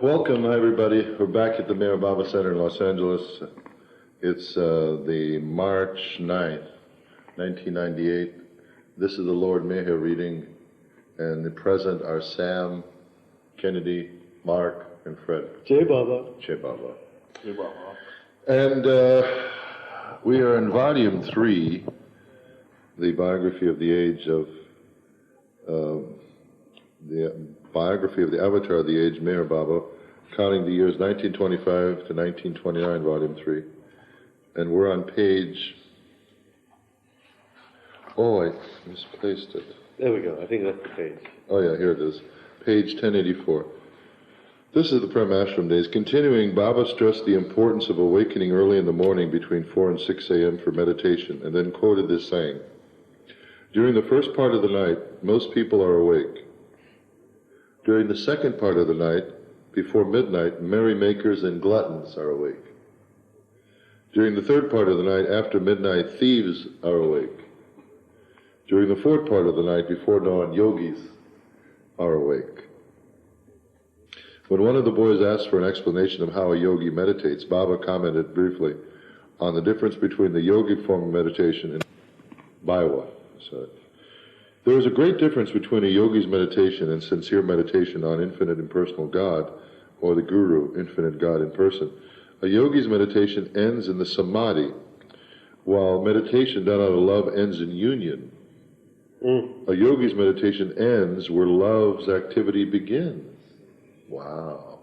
Welcome, everybody. We're back at the Mayor Baba Center in Los Angeles. It's the March 9th, 1998. This is the Lord Mayor reading, and the present are Sam, Kennedy, Mark, and Fred. Jai Baba. Jai Baba. Jai Baba. And we are in Volume 3, the biography of the age of the biography of the Avatar of the Age, Mayor Baba, counting the years 1925 to 1929, Volume 3. And we're on page... Oh, I misplaced it. There we go. I think that's the page. Oh, yeah, here it is. Page 1084. This is the Prem Ashram days. Continuing, Baba stressed the importance of awakening early in the morning between 4 and 6 a.m. for meditation, and then quoted this saying, "During the first part of the night, most people are awake. During the second part of the night, before midnight, merrymakers and gluttons are awake. During the third part of the night, after midnight, thieves are awake. During the fourth part of the night, before dawn, yogis are awake." When one of the boys asked for an explanation of how a yogi meditates, Baba commented briefly on the difference between the yogic form of meditation and Bhiwa. There is a great difference between a yogi's meditation and sincere meditation on infinite impersonal God, or the Guru, infinite God in person. A yogi's meditation ends in the samadhi, while meditation done out of love ends in union. A yogi's meditation ends where love's activity begins. Wow.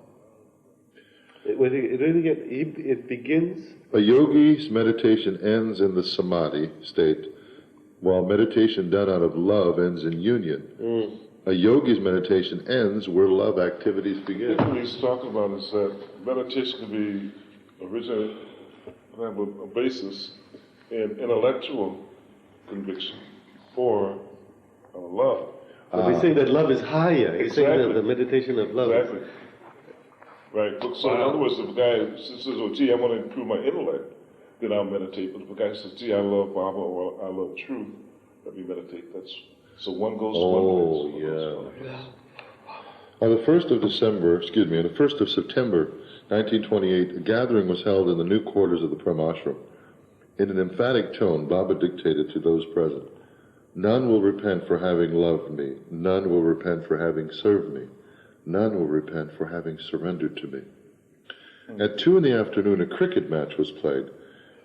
It begins? A yogi's meditation ends in the samadhi state, while meditation done out of love ends in union. A yogi's meditation ends where love activities begin. What he's talking about is that meditation can be originally have a basis in intellectual conviction or love. But he's saying that love is higher. He's saying that the meditation of love. Exactly. Right. So in other words, if a guy says, "Oh, gee, I want to improve my intellect," then I'll meditate. But if a guy says, "Gee, I love Baba," or "I love truth," let me meditate. So one goes to one place. Oh, yeah. On the 1st of September, 1928, a gathering was held in the new quarters of the Prem Ashram. In an emphatic tone, Baba dictated to those present, "None will repent for having loved me. None will repent for having served me. None will repent for having surrendered to me." At 2 in the afternoon, a cricket match was played.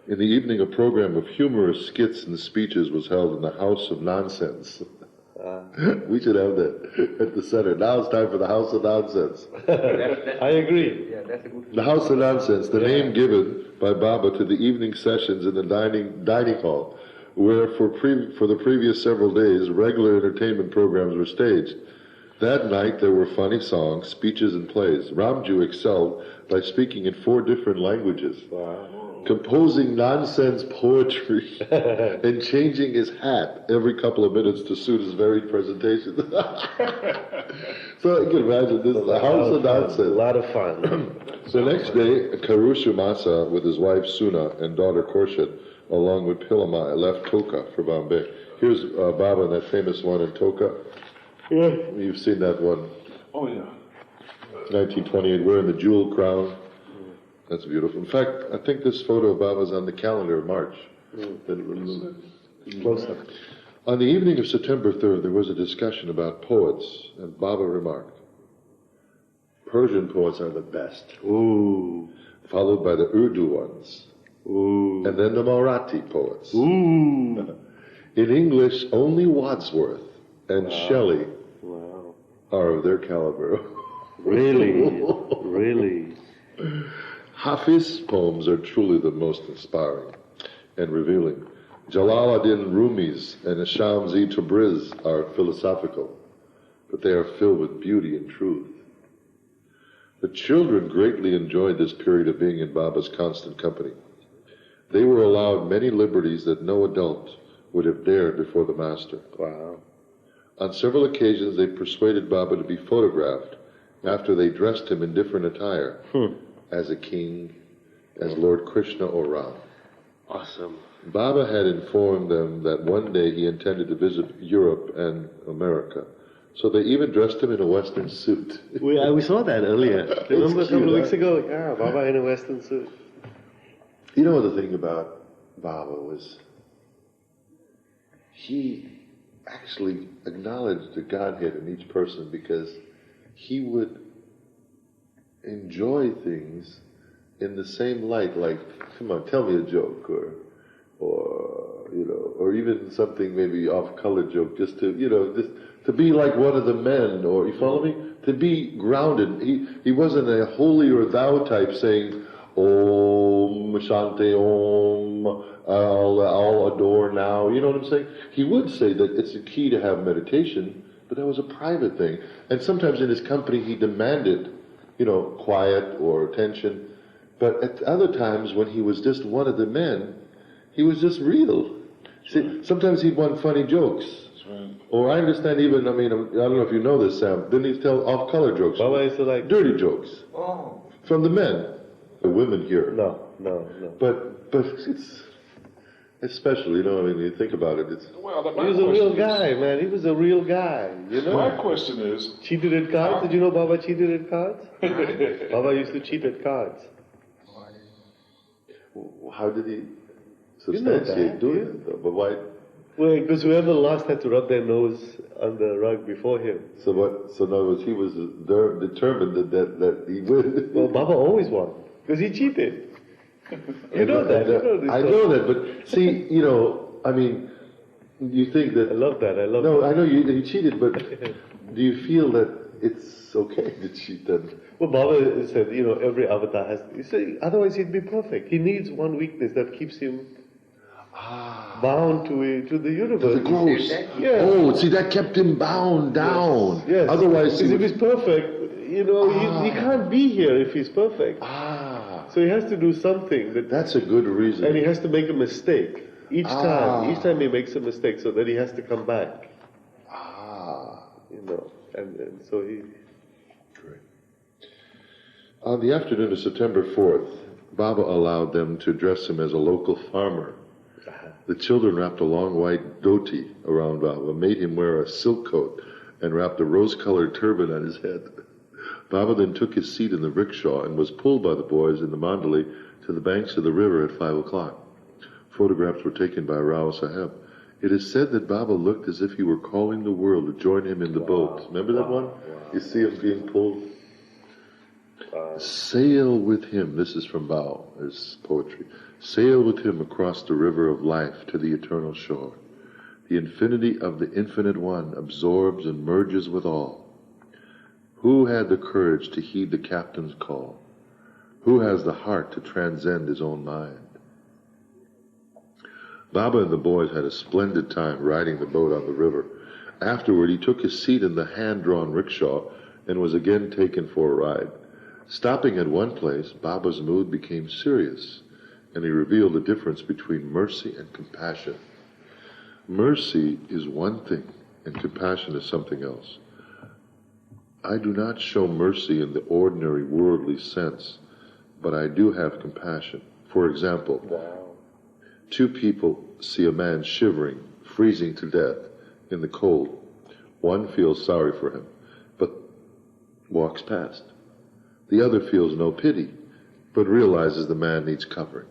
In the evening, a program of humorous skits and speeches was held in the House of Nonsense. We should have that at the center. Now it's time for the House of Nonsense. I agree. Yeah, that's a good. The House of Nonsense, the name given by Baba to the evening sessions in the dining hall, where for the previous several days, regular entertainment programs were staged. That night there were funny songs, speeches, and plays. Ramju excelled by speaking in 4 different languages, composing nonsense poetry, and changing his hat every couple of minutes to suit his varied presentation. So you can imagine, this is the House of Nonsense. A lot of fun. So next day, Karushu Masa, with his wife Suna and daughter Khorshid, along with Pilamai, left Toka for Bombay. Here's Baba in that famous one in Toka. Yeah. You've seen that one. Oh, yeah. 1928, wearing the jewel crown. That's beautiful. In fact, I think this photo of Baba's on the calendar of March. Close up. On the evening of September 3rd, there was a discussion about poets, and Baba remarked, "Persian poets are the best, followed by the Urdu ones, and then the Marathi poets. In English, only Wordsworth and Shelley are of their caliber." Really? Really? Hafiz poems are truly the most inspiring and revealing. Jalaluddin Rumi's and Shamsi Tabriz are philosophical, but they are filled with beauty and truth. The children greatly enjoyed this period of being in Baba's constant company. They were allowed many liberties that no adult would have dared before the master. Wow. On several occasions, they persuaded Baba to be photographed after they dressed him in different attire, as a king, as Lord Krishna or Ram. Awesome. Baba had informed them that one day he intended to visit Europe and America, So they even dressed him in a Western suit. We saw that earlier. Remember a couple cute, of weeks huh? ago? Yeah, Baba in a Western suit. You know the thing about Baba was he actually acknowledged the Godhead in each person because he would enjoy things in the same light, like, come on, tell me a joke, or or even something maybe off-color joke, just to, just to be like one of the men, or, you follow me? To be grounded. He wasn't a holy or thou type saying, Om Shanti Om, I'll adore now. You know what I'm saying? He would say that it's a key to have meditation, but that was a private thing. And sometimes in his company he demanded, quiet or attention. But at other times when he was just one of the men, he was just real. See, sometimes he'd want funny jokes. Right. Or I understand even, I don't know if you know this, Sam, didn't he tell off-color jokes? Baba used to like... Dirty jokes. Oh. From the men. The women here. No. But it's special, you think about it. Well, He was a real guy, man. He was a real guy, My question is... Cheated at cards? Did you know Baba cheated at cards? Baba used to cheat at cards. How did he You know substantiate that, doing yeah. it, though? But why? Well, because whoever lost had to rub their nose on the rug before him. So what? So in other words, he was determined that he would. Well, Baba always won, because he cheated. You know that. I know that, but see, you think that... I love that. No, I know you cheated, but do you feel that it's okay to cheat then? Well, Baba said, every avatar has... You say, otherwise he'd be perfect. He needs one weakness that keeps him bound to the universe. The gross. Yeah. Oh, see, that kept him bound down. Yes. Otherwise, because if he's perfect, he can't be here if he's perfect. So he has to do something that's a good reason. and he has to make a mistake each time. Each time he makes a mistake, so that he has to come back. And so he. Great. On the afternoon of September 4th, Baba allowed them to dress him as a local farmer. The children wrapped a long white dhoti around Baba, made him wear a silk coat, and wrapped a rose-colored turban on his head. Baba then took his seat in the rickshaw and was pulled by the boys in the mandali to the banks of the river at 5 o'clock. Photographs were taken by Rao Saheb. It is said that Baba looked as if he were calling the world to join him in the boat. Remember that one? You see him being pulled? Sail with him. This is from Bao. There's poetry. Sail with him across the river of life to the eternal shore. The infinity of the infinite one absorbs and merges with all. Who had the courage to heed the captain's call? Who has the heart to transcend his own mind? Baba and the boys had a splendid time riding the boat on the river. Afterward, he took his seat in the hand-drawn rickshaw and was again taken for a ride. Stopping at one place, Baba's mood became serious, and he revealed the difference between mercy and compassion. Mercy is one thing, and compassion is something else. I do not show mercy in the ordinary worldly sense, but I do have compassion. For example, two people see a man shivering, freezing to death in the cold. One feels sorry for him, but walks past. The other feels no pity, but realizes the man needs covering.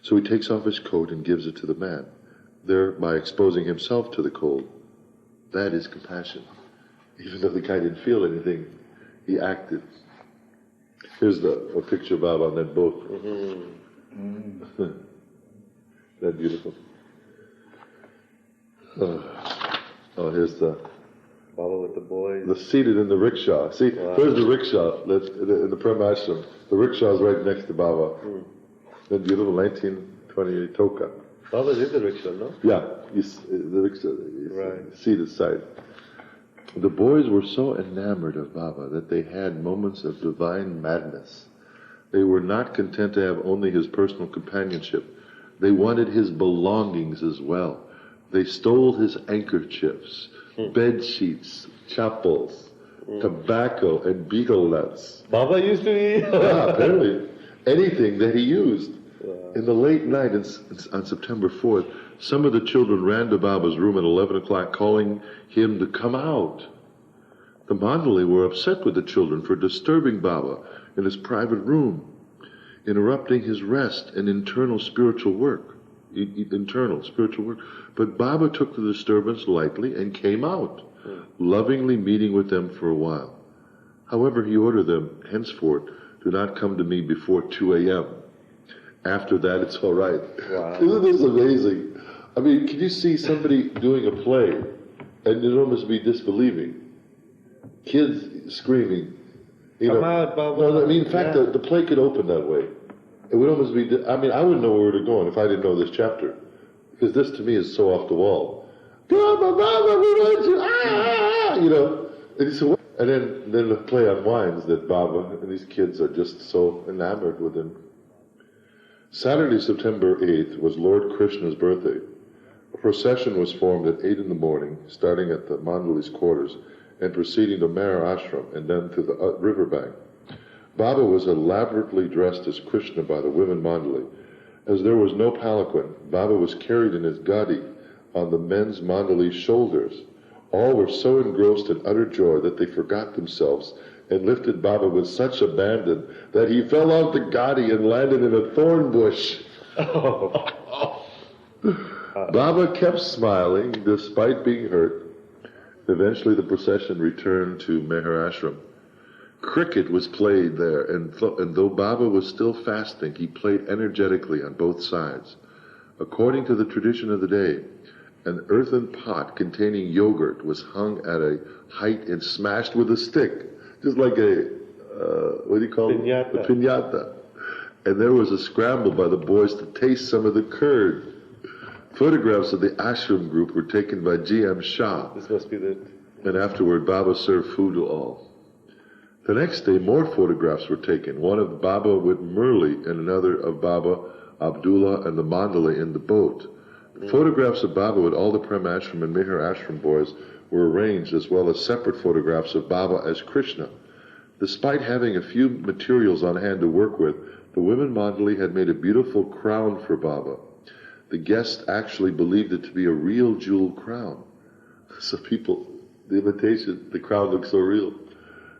So he takes off his coat and gives it to the man, thereby exposing himself to the cold. That is compassion. Even though the guy didn't feel anything, he acted. Here's a picture of Baba on that boat. That beautiful. Here's the Baba with the boys. seated in the rickshaw. See, There's the rickshaw in the Prem Ashram. The rickshaw is right next to Baba. That beautiful 1928 Toka. Baba's in the rickshaw, no? Yeah, the rickshaw. Right. Seated side. The boys were so enamored of Baba that they had moments of divine madness. They were not content to have only his personal companionship. They wanted his belongings as well. They stole his handkerchiefs, bed sheets, chappals, tobacco, and betel nuts. Baba used to eat. Apparently. Anything that he used. In the late night on September 4th, some of the children ran to Baba's room at 11 o'clock calling him to come out. The Mandalay were upset with the children for disturbing Baba in his private room, interrupting his rest and internal spiritual work. But Baba took the disturbance lightly and came out, lovingly meeting with them for a while. However, he ordered them, henceforth, do not come to me before 2 a.m. After that, it's all right. Wow. Isn't this amazing? I mean, can you see somebody doing a play and you'd almost be disbelieving? Kids screaming. Come out, Baba. No, I mean, in fact, the play could open that way. It would almost be, I mean, I wouldn't know where to go if I didn't know this chapter. Because this to me is so off the wall. Baba, Baba, we want you, you know. And he said, what? And then the play unwinds that Baba and these kids are just so enamored with him. Saturday, September 8th was Lord Krishna's birthday. A procession was formed at 8 in the morning, starting at the Mandalay's quarters and proceeding to Mehra Ashram and then to the riverbank. Baba was elaborately dressed as Krishna by the women Mandalay. As there was no palanquin, Baba was carried in his gadi on the men's Mandalay shoulders. All were so engrossed in utter joy that they forgot themselves and lifted Baba with such abandon that he fell off the gadi and landed in a thorn bush. Baba kept smiling despite being hurt. Eventually the procession returned to Mehra Ashram. Cricket was played there, and though Baba was still fasting, he played energetically on both sides. According to the tradition of the day, an earthen pot containing yogurt was hung at a height and smashed with a stick, just like a, what do you call it? Piñata. A piñata. And there was a scramble by the boys to taste some of the curd. Photographs of the ashram group were taken by G.M. Shah. This must be the... And afterward, Baba served food to all. The next day, more photographs were taken, one of Baba with Murli and another of Baba, Abdullah, and the Mandalay in the boat. The photographs of Baba with all the Prem Ashram and Mehra Ashram boys were arranged, as well as separate photographs of Baba as Krishna. Despite having a few materials on hand to work with, the women Mandalay had made a beautiful crown for Baba. The guests actually believed it to be a real jewel crown. So people, the imitation, the crown looked so real.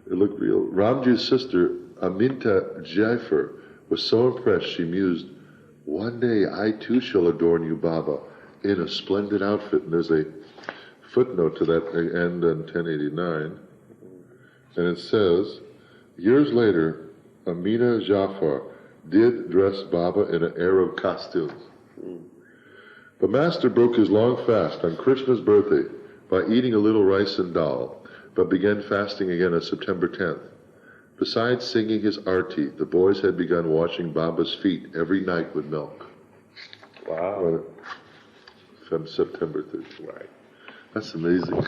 It looked real. Ramji's sister, Aminta Jaifar, was so impressed she mused, one day I too shall adorn you, Baba, in a splendid outfit. And there's a footnote to that end in 1089. And it says, years later, Amina Jafar did dress Baba in an Arab costume. The master broke his long fast on Krishna's birthday by eating a little rice and dal, but began fasting again on September 10th. Besides singing his arti, the boys had begun washing Baba's feet every night with milk. Wow. From September 13th. Right. That's amazing.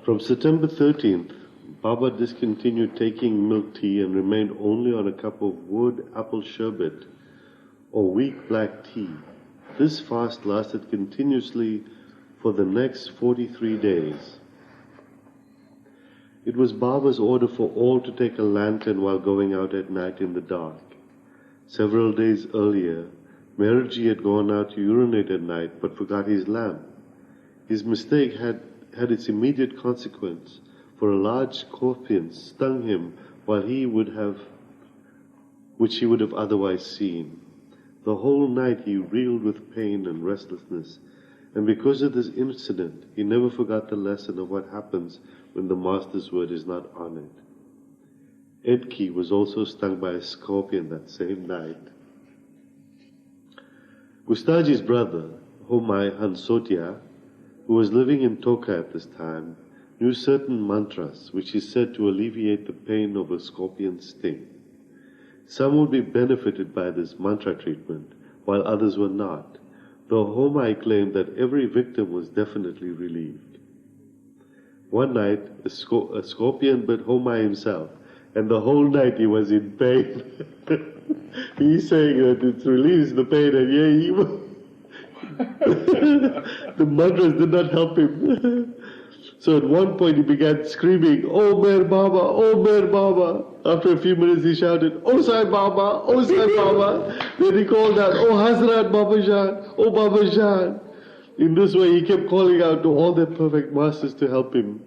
From September 13th, Baba discontinued taking milk tea and remained only on a cup of wood apple sherbet or weak black tea. This fast lasted continuously for the next 43 days. It was Baba's order for all to take a lantern while going out at night in the dark. Several days earlier, Mehraji had gone out to urinate at night but forgot his lamp. His mistake had its immediate consequence, for a large scorpion stung him which he would have otherwise seen. The whole night he reeled with pain and restlessness, and because of this incident, he never forgot the lesson of what happens when the Master's word is not honored. Edki was also stung by a scorpion that same night. Gustaji's brother, Homai Hansotia, who was living in Toka at this time, knew certain mantras which he said to alleviate the pain of a scorpion's sting. Some would be benefited by this mantra treatment, while others were not, though Homai claimed that every victim was definitely relieved. One night, a scorpion bit Homai himself, and the whole night he was in pain. He's saying that it relieves the pain, and the mantras did not help him. So at one point he began screaming, "Oh Mer Baba, oh Mer Baba." After a few minutes he shouted, "Oh Sai Baba, oh Sai Baba." Then he called out, "Oh Hazrat Baba Jan, oh Baba Jan." In this way he kept calling out to all their perfect masters to help him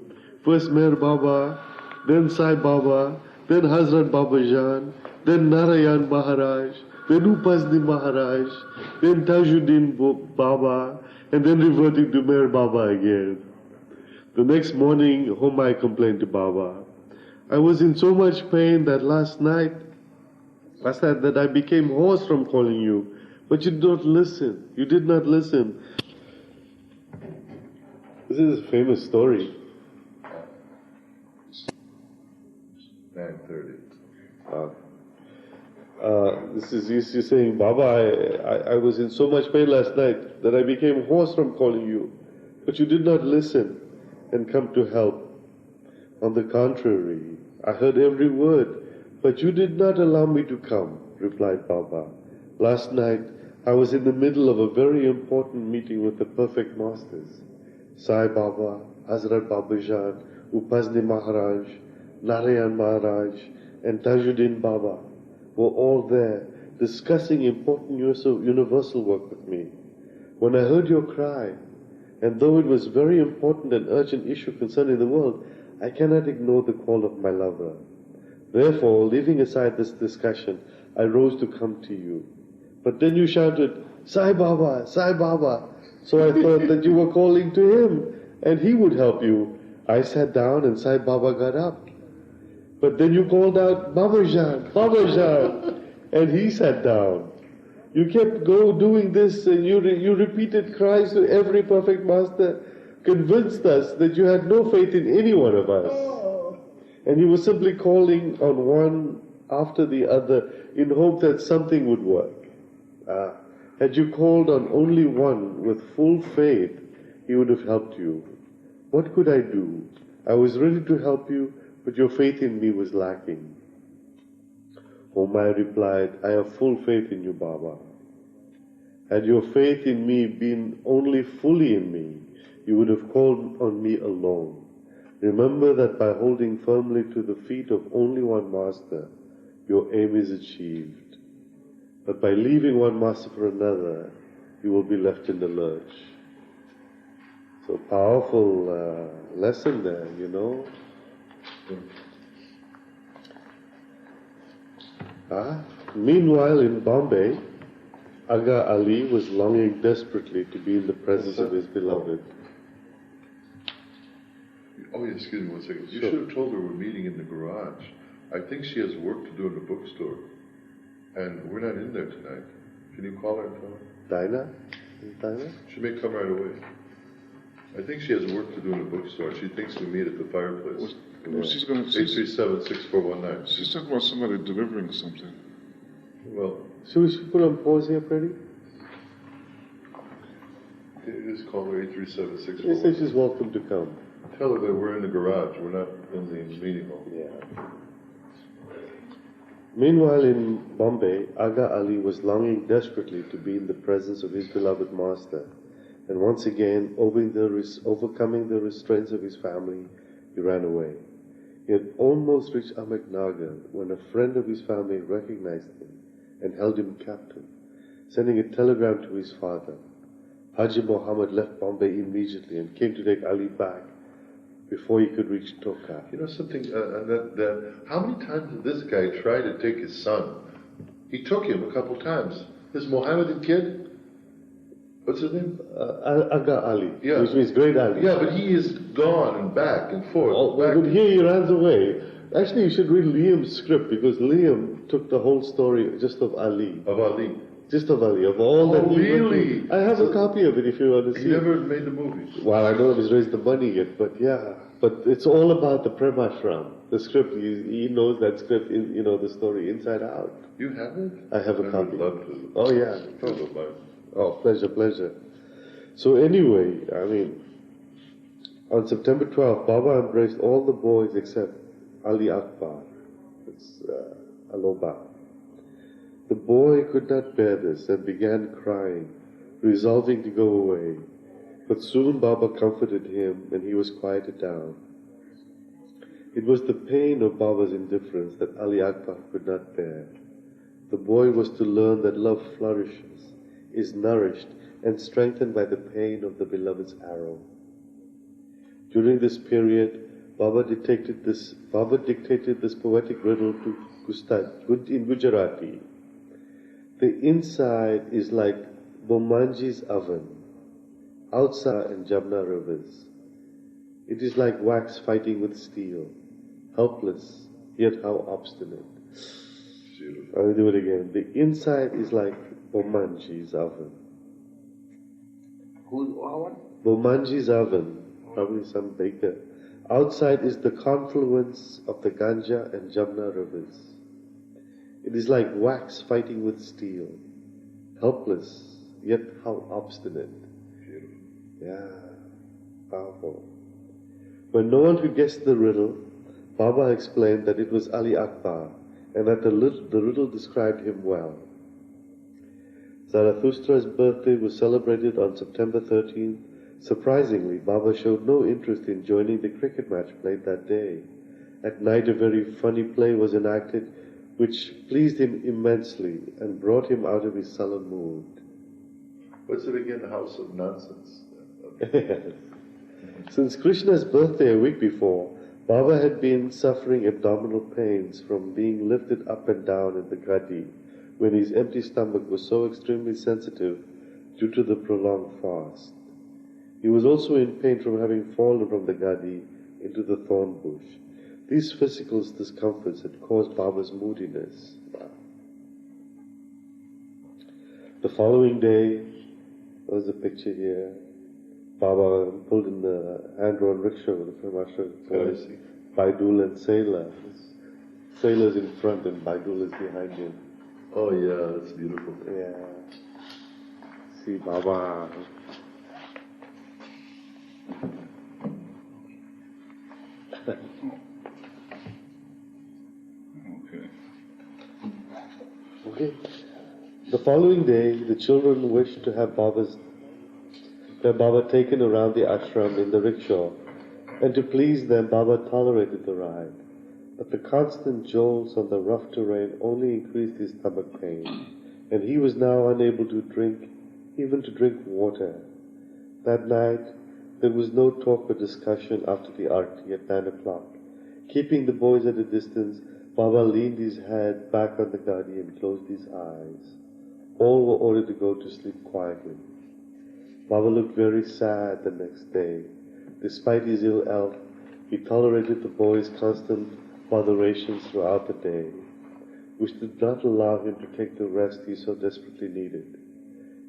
First Mer Baba, then Sai Baba, then Hazrat Babajan, then Narayan Maharaj, then Upasni Maharaj, then Tajuddin Baba, and then reverting to Mer Baba again. The next morning, home I complained to Baba. I was in so much pain that last night that I became hoarse from calling you, but you did not listen. You did not listen. This is a famous story. 9:30. This is you saying, Baba, I was in so much pain last night that I became hoarse from calling you, but you did not listen and come to help. On the contrary, I heard every word, but you did not allow me to come, replied Baba. Last night, I was in the middle of a very important meeting with the perfect masters. Sai Baba, Hazrat Babajan, Upasni Maharaj, Narayan Maharaj, and Tajuddin Baba were all there discussing important universal work with me. When I heard your cry, and though it was very important and urgent issue concerning the world, I cannot ignore the call of my lover. Therefore, leaving aside this discussion, I rose to come to you. But then you shouted, Sai Baba, Sai Baba. So I thought that you were calling to him, and he would help you. I sat down and Sai Baba got up. But then you called out, Babajan, Babajan, and he sat down. You kept doing this, and you repeated cries to every perfect master, convinced us that you had no faith in any one of us. And you were simply calling on one after the other in hope that something would work. Had you called on only one with full faith, he would have helped you. What could I do? I was ready to help you, but your faith in me was lacking. Omai replied, I have full faith in you, Baba. Had your faith in me been only fully in me, you would have called on me alone. Remember that by holding firmly to the feet of only one master, your aim is achieved. But by leaving one master for another, you will be left in the lurch. So powerful lesson there, you know. Meanwhile, in Bombay, Aga Ali was longing desperately to be in the presence of his beloved. Oh, yeah, excuse me 1 second. You Sure. should have told her we're meeting in the garage. I think she has work to do in the bookstore. And we're not in there tonight. Can you call her and tell her? Dinah? Dinah? She may come right away. I think she has work to do in the bookstore. She thinks we meet at the fireplace. She's going to. 837-6419. She's talking about somebody delivering something. Well, Should we put on pause here, Freddie? just call her She says 837-6419. she's welcome to come. Tell her that we're in the garage. We're not in the meeting hall. Yeah. Meanwhile, in Bombay, Aga Ali was longing desperately to be in the presence of his beloved master. And once again, overcoming the restraints of his family, he ran away. He had almost reached Ahmednagar when a friend of his family recognized him and held him captive, sending a telegram to his father. Haji Muhammad left Bombay immediately and came to take Ali back before he could reach Toka. You know something, how many times did this guy try to take his son? He took him a couple times. This Mohammedan kid, what's his name? Aga Ali, Yeah. which means Great Ali. Yeah, but he is gone and back and forth. Oh, back but here he runs away. Actually, you should read Liam's script because Liam took the whole story just of Ali. of Ali. Just of Ali, of all that he went really? through. I have a copy of it if you want to He see never it. made the movie. Well, I don't know if he's raised the money yet, but yeah. But it's all about the Premashram. The script, he knows that script, the story inside out. You have it? I have a I copy. would love to. Oh, yeah. If you don't mind. Oh, pleasure. So anyway, on September 12th, Baba embraced all the boys except Ali Akbar. It's Aloba. The boy could not bear this and began crying, resolving to go away. But soon Baba comforted him and he was quieted down. It was the pain of Baba's indifference that Ali Akbar could not bear. The boy was to learn that love flourishes, is nourished and strengthened by the pain of the beloved's arrow. During this period, Baba dictated this poetic riddle to in Gujarati. The inside is like Bomanji's oven, outside and Jamna rivers. It is like wax fighting with steel, helpless, yet how obstinate. I will do it again. The inside is like Bomanji's oven. Who's oven? Bomanji's oven, probably some baker. Outside is the confluence of the Ganga and Jamna rivers. It is like wax fighting with steel, helpless, yet how obstinate. Yeah, powerful. When no one could guess the riddle, Baba explained that it was Ali Akbar, and that the riddle described him well. Zarathustra's birthday was celebrated on September 13th. Surprisingly, Baba showed no interest in joining the cricket match played that day. At night, a very funny play was enacted, which pleased him immensely and brought him out of his sullen mood. What's it again? House of Nonsense. Since Krishna's birthday a week before, Baba had been suffering abdominal pains from being lifted up and down in the gadi when his empty stomach was so extremely sensitive due to the prolonged fast. He was also in pain from having fallen from the gadi into the thorn bush. These physical discomforts had caused Baba's moodiness. The following day, there's a picture here. Baba pulled in the hand-drawn rickshaw with the Freemaster boys, Baidul and Sailor. Sailor's in front and Baidul is behind him. Oh yeah, that's beautiful. Yeah. See Baba. Okay. The following day, the children wished to have Baba taken around the ashram in the rickshaw, and to please them, Baba tolerated the ride. But the constant jolts on the rough terrain only increased his stomach pain, and he was now unable to drink water. That night, there was no talk or discussion after the arti at 9 o'clock. Keeping the boys at a distance, Baba leaned his head back on the gadi and closed his eyes. All were ordered to go to sleep quietly. Baba looked very sad the next day. Despite his ill health, he tolerated the boys' constant botherations throughout the day, which did not allow him to take the rest he so desperately needed.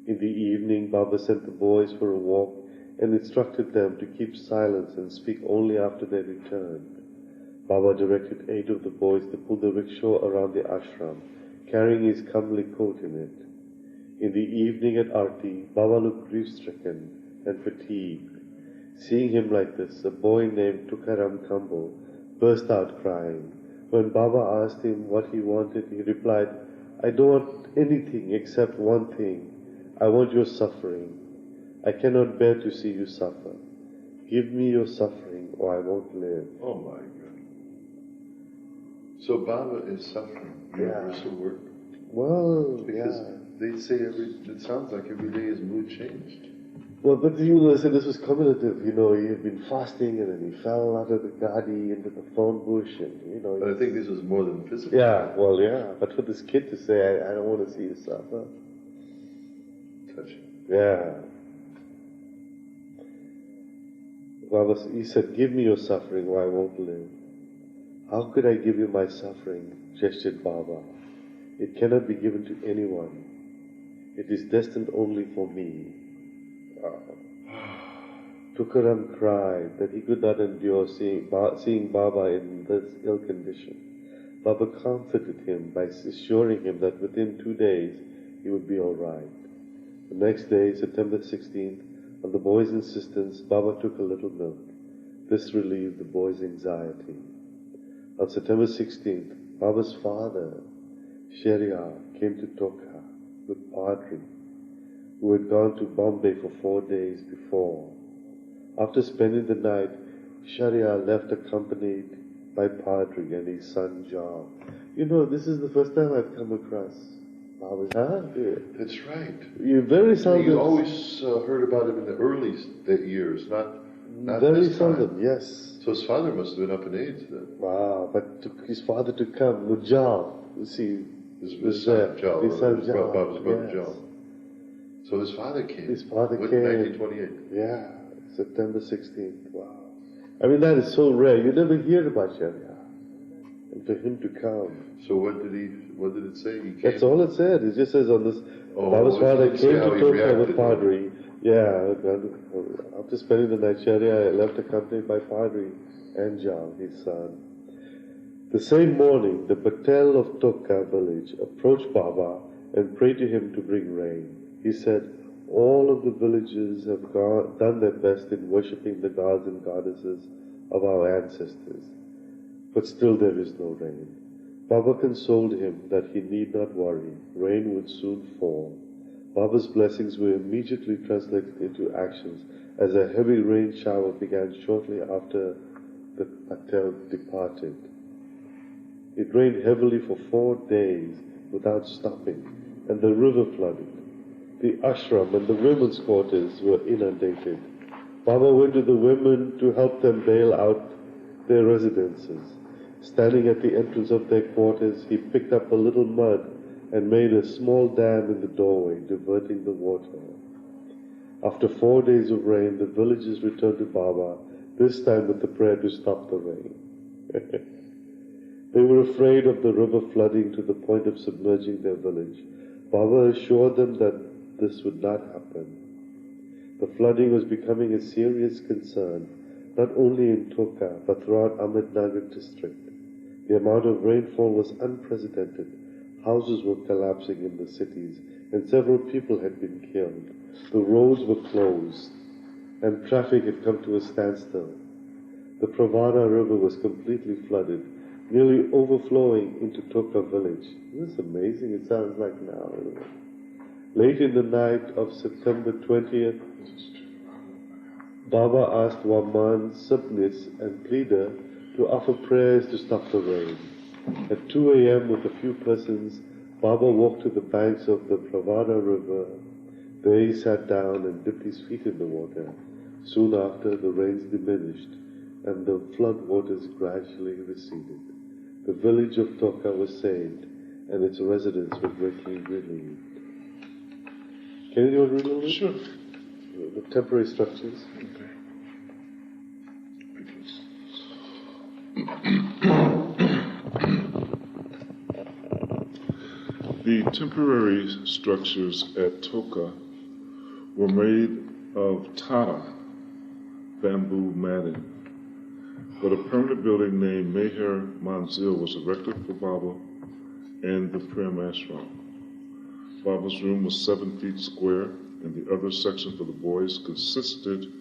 In the evening, Baba sent the boys for a walk and instructed them to keep silence and speak only after they returned. Baba directed 8 of the boys to pull the rickshaw around the ashram, carrying his comely coat in it. In the evening at Arti, Baba looked grief-stricken and fatigued. Seeing him like this, a boy named Tukaram Kambo burst out crying. When Baba asked him what he wanted, he replied, "I don't want anything except one thing. I want your suffering. I cannot bear to see you suffer. Give me your suffering or I won't live." Oh my God. So Baba is suffering. Universal word. Well, Because they say it sounds like every day his mood changed. Well, but you know, this was cumulative. You know, he had been fasting and then he fell out of the gadi into the thorn bush, and you know. But I think this was more than physical. Yeah, well, yeah. But for this kid to say, I don't want to see you suffer. Touching. Yeah. Baba, he said, "Give me your suffering or I won't live." "How could I give you my suffering?" gestured Baba. "It cannot be given to anyone. It is destined only for me." Tukaram cried that he could not endure seeing Baba in this ill condition. Baba comforted him by assuring him that within 2 days he would be all right. The next day, September 16th, on the boys' insistence, Baba took a little milk. This relieved the boys' anxiety. On September 16th, Baba's father, Sharia, came to Toka with Padri, who had gone to Bombay for 4 days before. After spending the night, Sharia left accompanied by Padri and his son John. You know, this is the first time I've come across Baba's. That's right. You very seldom. You always heard about him in the early years, not very this time. seldom. Yes. So his father must have been up in age then. Wow, but his father to come, Mujal, you see, His son, Jal, his son Jal, Baba's brother, yes. Jal. So his father came. His father with came. 1928. Yeah, September 16th. Wow. I mean, that is so rare. You never hear about Sharia. And for him to come. So what did it say? He came? That's all it said. It just says on this, Baba's it father didn't say came how to he Tokyo reacted. with Padri. Yeah, after spending the night Sharia, I left accompanied by Padri and Jal, his son. The same morning, the Patel of Tokka village approached Baba and prayed to him to bring rain. He said, all of the villagers have done their best in worshipping the gods and goddesses of our ancestors, but still there is no rain. Baba consoled him that he need not worry, rain would soon fall. Baba's blessings were immediately translated into actions as a heavy rain shower began shortly after the Patel departed. It rained heavily for 4 days without stopping, and the river flooded. The ashram and the women's quarters were inundated. Baba went to the women to help them bail out their residences. Standing at the entrance of their quarters, he picked up a little mud and made a small dam in the doorway, diverting the water. After 4 days of rain, the villagers returned to Baba, this time with the prayer to stop the rain. They were afraid of the river flooding to the point of submerging their village. Baba assured them that this would not happen. The flooding was becoming a serious concern, not only in Tokka, but throughout Ahmednagar district. The amount of rainfall was unprecedented. Houses were collapsing in the cities, and several people had been killed. The roads were closed, and traffic had come to a standstill. The Pravana River was completely flooded, nearly overflowing into Tokka village. Isn't this amazing? It sounds like now. Late in the night of September 20th, Baba asked Waman, Subnis, and Pleader to offer prayers to stop the rain. At 2 a.m., with a few persons, Baba walked to the banks of the Pravana River. There he sat down and dipped his feet in the water. Soon after, the rains diminished, and the flood waters gradually receded. The village of Tokka was saved, and its residents were greatly relieved. Can anyone read all this? Sure. The temporary structures. Okay. The temporary structures at Tokka were made of tata, bamboo matting, but a permanent building named Meher Manzil was erected for Baba and the Prem Ashram. Baba's room was 7 feet square, and the other section for the boys consisted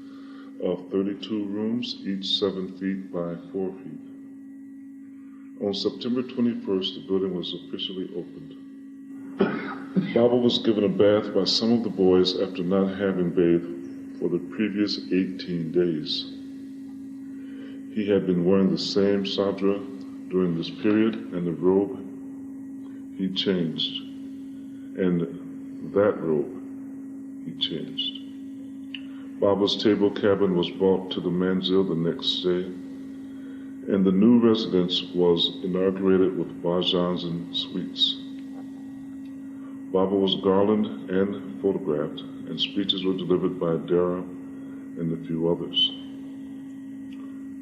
of 32 rooms, each 7 feet by 4 feet. On September 21st, the building was officially opened. Baba was given a bath by some of the boys after not having bathed for the previous 18 days. He had been wearing the same sadra during this period, and the robe he changed, and that robe he changed. Baba's table cabin was brought to the manzil the next day, and the new residence was inaugurated with bhajans and sweets. Baba was garlanded and photographed, and speeches were delivered by Dara and a few others.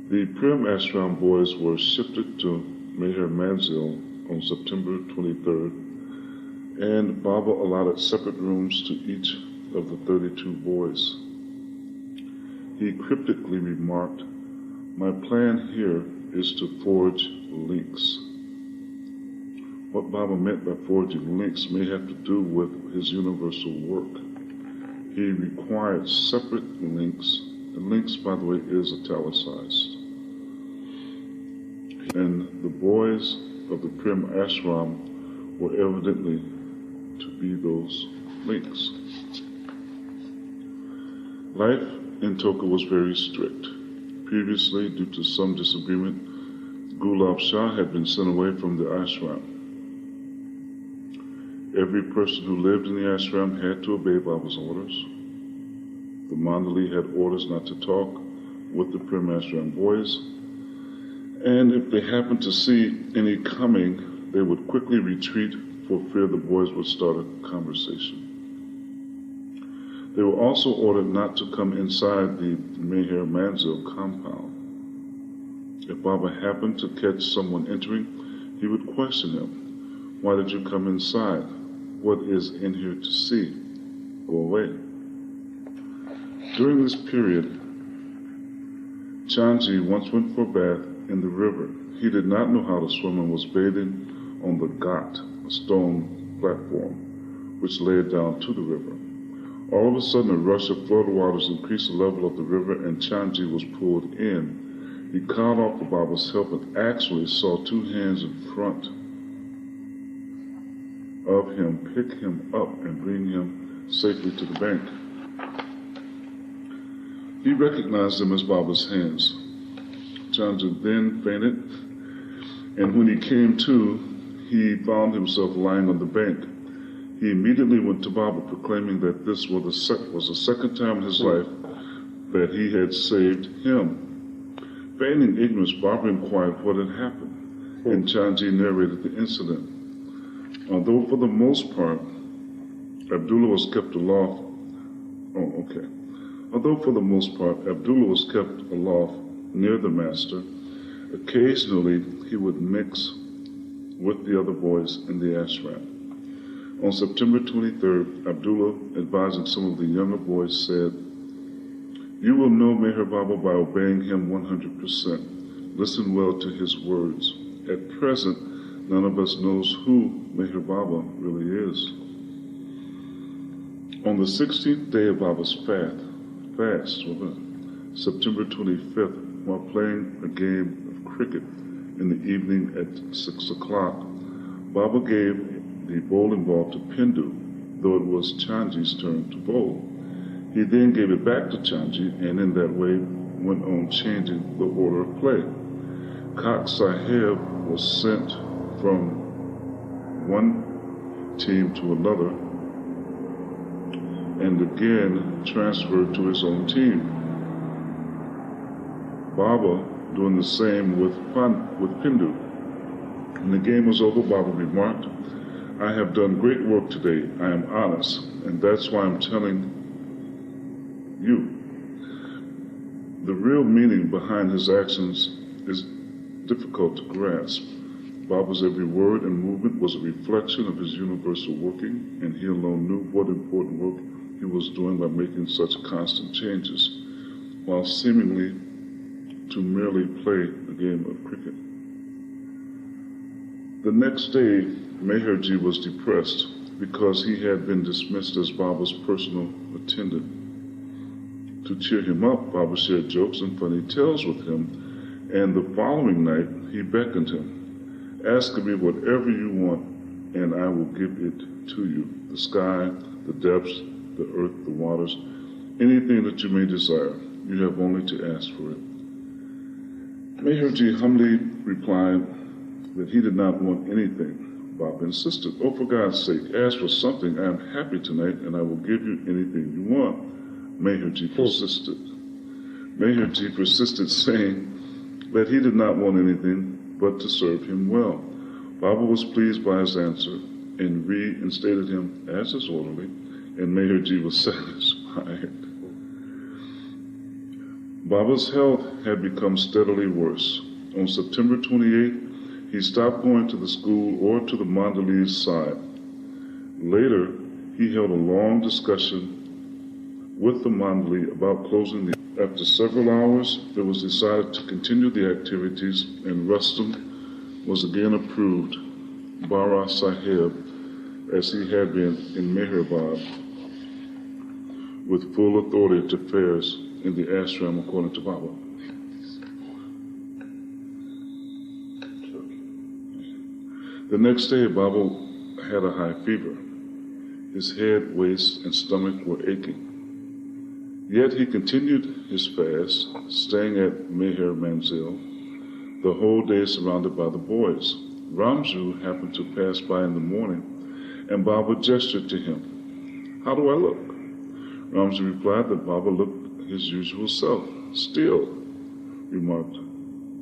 The Prem Ashram boys were shifted to Meher Manzil on September 23rd, and Baba allotted separate rooms to each of the 32 boys. He cryptically remarked, "My plan here is to forge links." What Baba meant by forging links may have to do with his universal work. He required separate links, and links, by the way, is italicized. And the boys of the Prem Ashram were evidently to be those links. Life in Tokka was very strict. Previously, due to some disagreement, Gulab Shah had been sent away from the ashram. Every person who lived in the ashram had to obey Baba's orders. The Mandali had orders not to talk with the prayer master and boys, and if they happened to see any coming, they would quickly retreat for fear the boys would start a conversation. They were also ordered not to come inside the Meher Manzil compound. If Baba happened to catch someone entering, he would question him. Why did you come inside? What is in here to see? Go away. During this period, Chanji once went for a bath in the river. He did not know how to swim and was bathing on the ghat, a stone platform, which led down to the river. All of a sudden, a rush of flood waters increased the level of the river, and Chanji was pulled in. He called off the Baba's help and actually saw two hands in front of him pick him up and bring him safely to the bank. He recognized them as Baba's hands. Chanji then fainted, and when he came to, he found himself lying on the bank. He immediately went to Baba, proclaiming that this was the second time in his life that he had saved him. Feigning ignorance, Baba inquired what had happened, and Chanji narrated the incident. Although for the most part, Abdullah was kept aloft. Although for the most part, Abdullah was kept aloft near the master, occasionally he would mix with the other boys in the ashram. On September 23rd, Abdullah, advising some of the younger boys, said, "You will know Meher Baba by obeying him 100%. Listen well to his words. At present, none of us knows who Meher Baba really is." On the 16th day of Baba's fast, September 25th, while playing a game of cricket in the evening at 6 o'clock, Baba gave the bowling ball to Pindu, though it was Chanji's turn to bowl. He then gave it back to Chanji, and in that way went on changing the order of play. Kak Sahib was sent from one team to another, and again transferred to his own team. Baba doing the same with Pindu. When the game was over, Baba remarked, "I have done great work today. I am honest, and that's why I'm telling you." The real meaning behind his actions is difficult to grasp. Baba's every word and movement was a reflection of his universal working, and he alone knew what important work he was doing by making such constant changes, while seemingly to merely play a game of cricket. The next day, Meherji was depressed because he had been dismissed as Baba's personal attendant. To cheer him up, Baba shared jokes and funny tales with him, and the following night he beckoned him. "Ask of me whatever you want, and I will give it to you. The sky, the depths, the earth, the waters, anything that you may desire. You have only to ask for it." Meherji humbly replied that he did not want anything. Baba insisted, "Oh, for God's sake, ask for something. I am happy tonight, and I will give you anything you want." Meherji persisted. Saying that he did not want anything but to serve him well. Baba was pleased by his answer and reinstated him as his orderly, and Meherji was satisfied. Baba's health had become steadily worse. On September 28th, he stopped going to the school or to the Mandali's side. Later, he held a long discussion with the Mandali about closing the. After several hours, it was decided to continue the activities, and Rustam was again approved, Bara Sahib, as he had been in Meherbad, with full authority to affairs in the ashram according to Baba. The next day, Baba had a high fever. His head, waist, and stomach were aching. Yet he continued his fast, staying at Meher Manzil, the whole day surrounded by the boys. Ramju happened to pass by in the morning, and Baba gestured to him. "How do I look?" Ramju replied that Baba looked his usual self. Still, remarked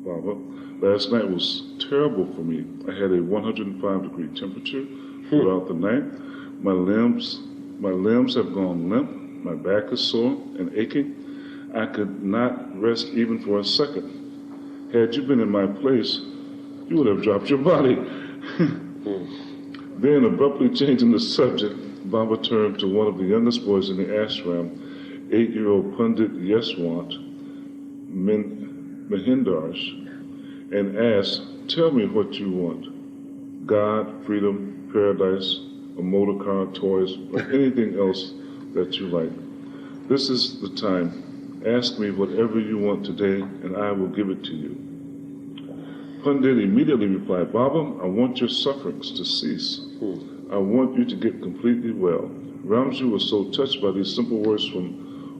Baba. Last night was terrible for me. I had a 105-degree temperature throughout the night. My limbs have gone limp. My back is sore and aching. I could not rest even for a second. Had you been in my place, you would have dropped your body. Then, abruptly changing the subject, Baba turned to one of the youngest boys in the ashram, 8-year-old Pandit Yeswant Mahindarsh, and asked, "Tell me what you want. God, freedom, paradise, a motor car, toys, or anything else that you like. This is the time. Ask me whatever you want today, and I will give it to you." Pandit immediately replied, "Baba, I want your sufferings to cease. I want you to get completely well." Ramju was so touched by these simple words from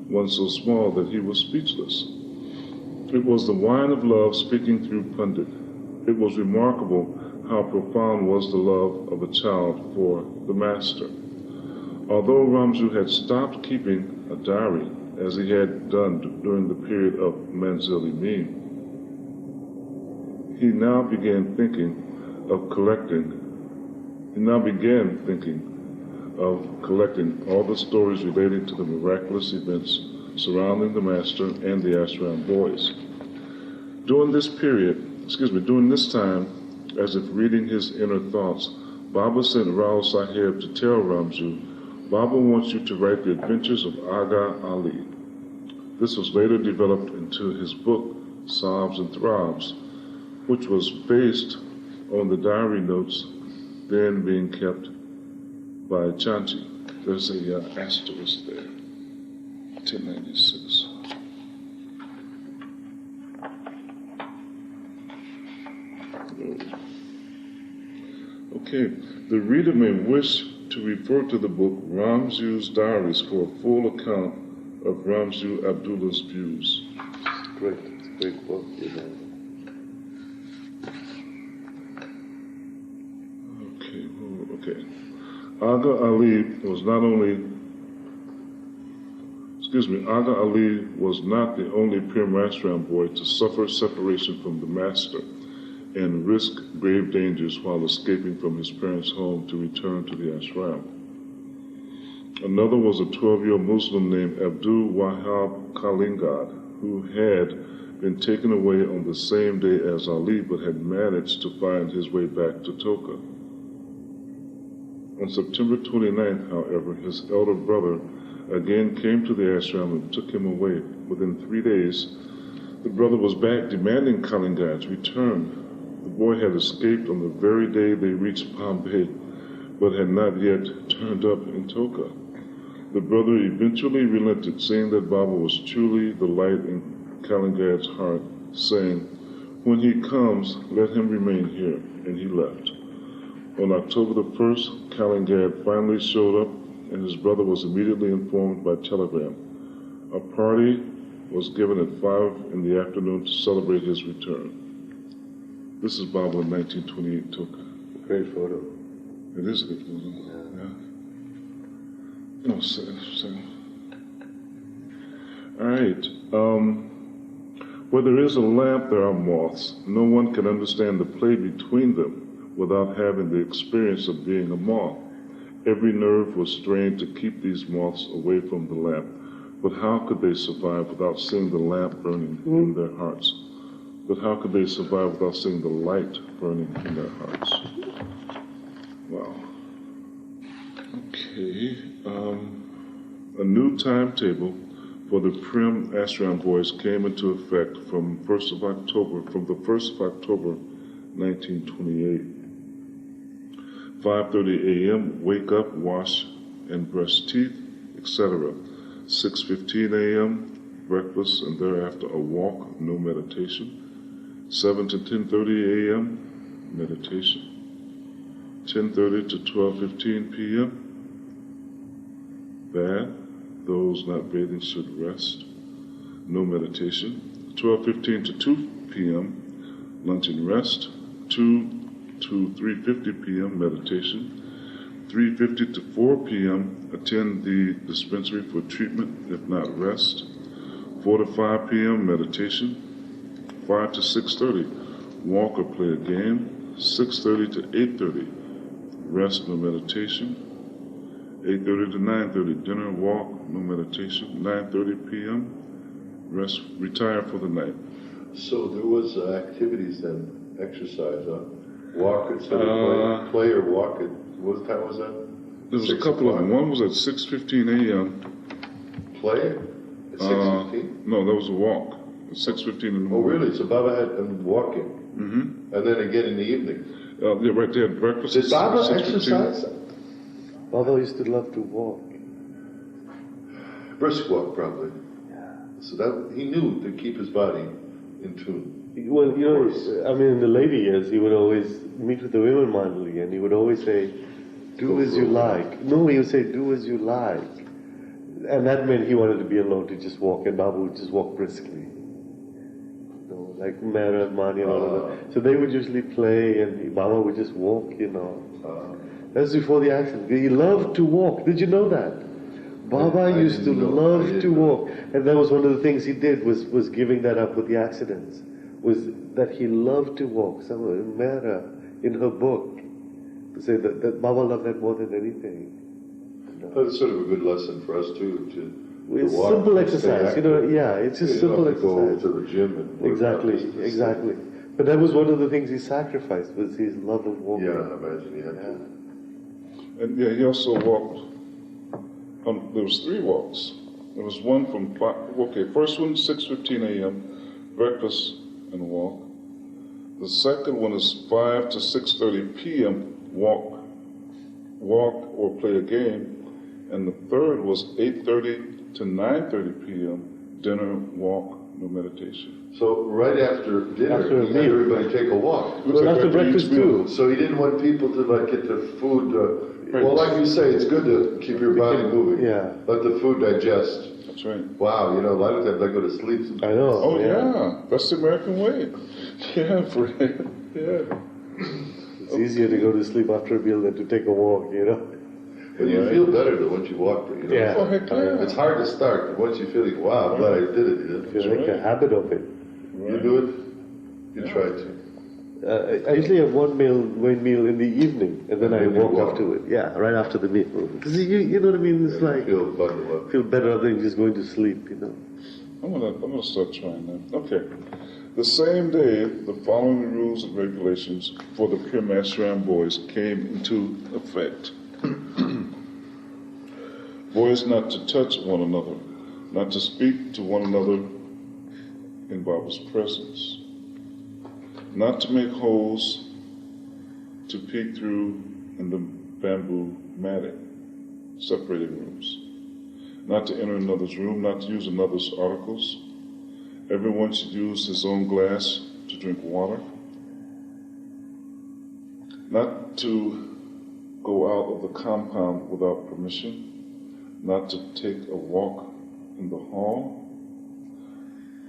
one so small that he was speechless. It was the wine of love speaking through Pandit. It was remarkable how profound was the love of a child for the master. Although Ramju had stopped keeping a diary, as he had done during the period of Manzili Meme, he now began thinking of collecting all the stories relating to the miraculous events surrounding the master and the ashram boys. During this time, as if reading his inner thoughts, Baba sent Rao Sahib to tell Ramju, "Baba wants you to write the adventures of Aga Ali." This was later developed into his book, Sobs and Throbs, which was based on the diary notes then being kept by Chanchi. There's a asterisk there, 1096. Okay, the reader may wish to refer to the book Ramju's Diaries for a full account of Ramju Abdullah's views. Great, it's a great book. Okay. Aga Ali was not the only Pir Ashram boy to suffer separation from the master and risk grave dangers while escaping from his parents' home to return to the ashram. Another was a 12-year-old Muslim named Abdul Wahab Kalingad, who had been taken away on the same day as Ali but had managed to find his way back to Toka. On September 29th, however, his elder brother again came to the ashram and took him away. Within 3 days, the brother was back demanding Kalingad's return. The boy had escaped on the very day they reached Bombay, but had not yet turned up in Toka. The brother eventually relented, saying that Baba was truly the light in Kalingad's heart, saying, "When he comes, let him remain here," and he left. On October the 1st, Kalingad finally showed up, and his brother was immediately informed by telegram. A party was given at 5 in the afternoon to celebrate his return. This is Baba in 1928 Toka. Great photo. It is a good photo. Yeah. Oh, so. All right. Where there is a lamp, there are moths. No one can understand the play between them without having the experience of being a moth. Every nerve was strained to keep these moths away from the lamp. But how could they survive without seeing the lamp burning in their hearts? But how could they survive without seeing the light burning in their hearts? Wow. Okay. A new timetable for the Prim Ashram boys came into effect from the 1st of October 1928. 5:30 a.m., wake up, wash and brush teeth, etc. 6:15 a.m., breakfast and thereafter a walk, no meditation. 7 to 10:30 a.m., meditation. 10:30 to 12:15 p.m., bath. Those not bathing should rest. No meditation. 12:15 to 2 p.m., lunch and rest. 2 to 3:50 p.m., meditation. 3:50 to 4 p.m., attend the dispensary for treatment, if not rest. 4 to 5 p.m., meditation. 5 to 6:30, walk or play a game. 6:30 to 8:30, rest, no meditation. 8:30 to 9:30, dinner, walk, no meditation. 9:30 p.m., rest, retire for the night. So there was activities then, exercise, huh? Walk instead of play or walk at, what time was that? There was 6 a couple of them. o'clock? One was at 6:15 a.m. Play at 6:15? No, that was a walk. At 6:15 in the Oh, morning. really? So Baba had them walking, and then again in the evening. Yeah, right there, breakfast. Did at Baba 6:15. exercise? Baba used to love to walk. Brisk walk, probably. So that he knew to keep his body in tune. Well, you know, I mean, in the later years, he would always meet with the women mindfully, and he would always say, "Do as you like." No, he would say, "Do as you like," and that meant he wanted to be alone to just walk, and Baba would just walk briskly. You know, like Mara, Mani, and all of that. So they would usually play, and Baba would just walk. You know, that was before the accident. He loved to walk. Did you know that? Baba I used to didn't know. love I didn't to know. walk, and that was one of the things he did was giving that up with the accidents. Was that he loved to walk. Some Mara in her book to say that Baba loved that more than anything. That's sort of a good lesson for us too. To It's walk simple and stay exercise, you know. active. Yeah, it's just You don't simple have to go exercise. to the gym and work out. Exactly, Just to exactly. But that was one of the things he sacrificed, was his love of walking. Yeah, I imagine he had to. And yeah, he also walked. There was 3 walks. There was one from first one 6:15 a.m. breakfast and walk. The second one is 5 to 6:30 p.m. walk or play a game, and the third was 8:30 to 9:30 p.m. dinner, walk, no meditation. So right after dinner, After a he had meal. everybody take a walk. Well, after each breakfast meal. too. So he didn't want people to get the food. Well, like you say, it's good to keep your body moving. Yeah. Let the food digest. That's right. Wow, a lot of times I go to sleep sometimes. I know. Oh yeah, that's the American way. Yeah, Fred. Yeah. It's easier to go to sleep after a meal than to take a walk, you know. But you feel better though once you walk. Yeah. Oh heck yeah. It's hard to start, but once you feel like, wow, I'm glad I did it. You make a habit of it. You do it. You try to. I usually have one meal in the evening, and then I then you walk walk. up to it. Yeah, right after the meal. Because you know what I mean? It's like Feel bundled up. feel better than just going to sleep, you know. I'm gonna start trying that. Okay. The same day, the following rules and regulations for the Pure Ashram boys came into effect. Boys not to touch one another, not to speak to one another in Baba's presence, not to make holes to peek through in the bamboo matting, separating rooms, not to enter another's room, not to use another's articles. Everyone should use his own glass to drink water, not to go out of the compound without permission, not to take a walk in the hall.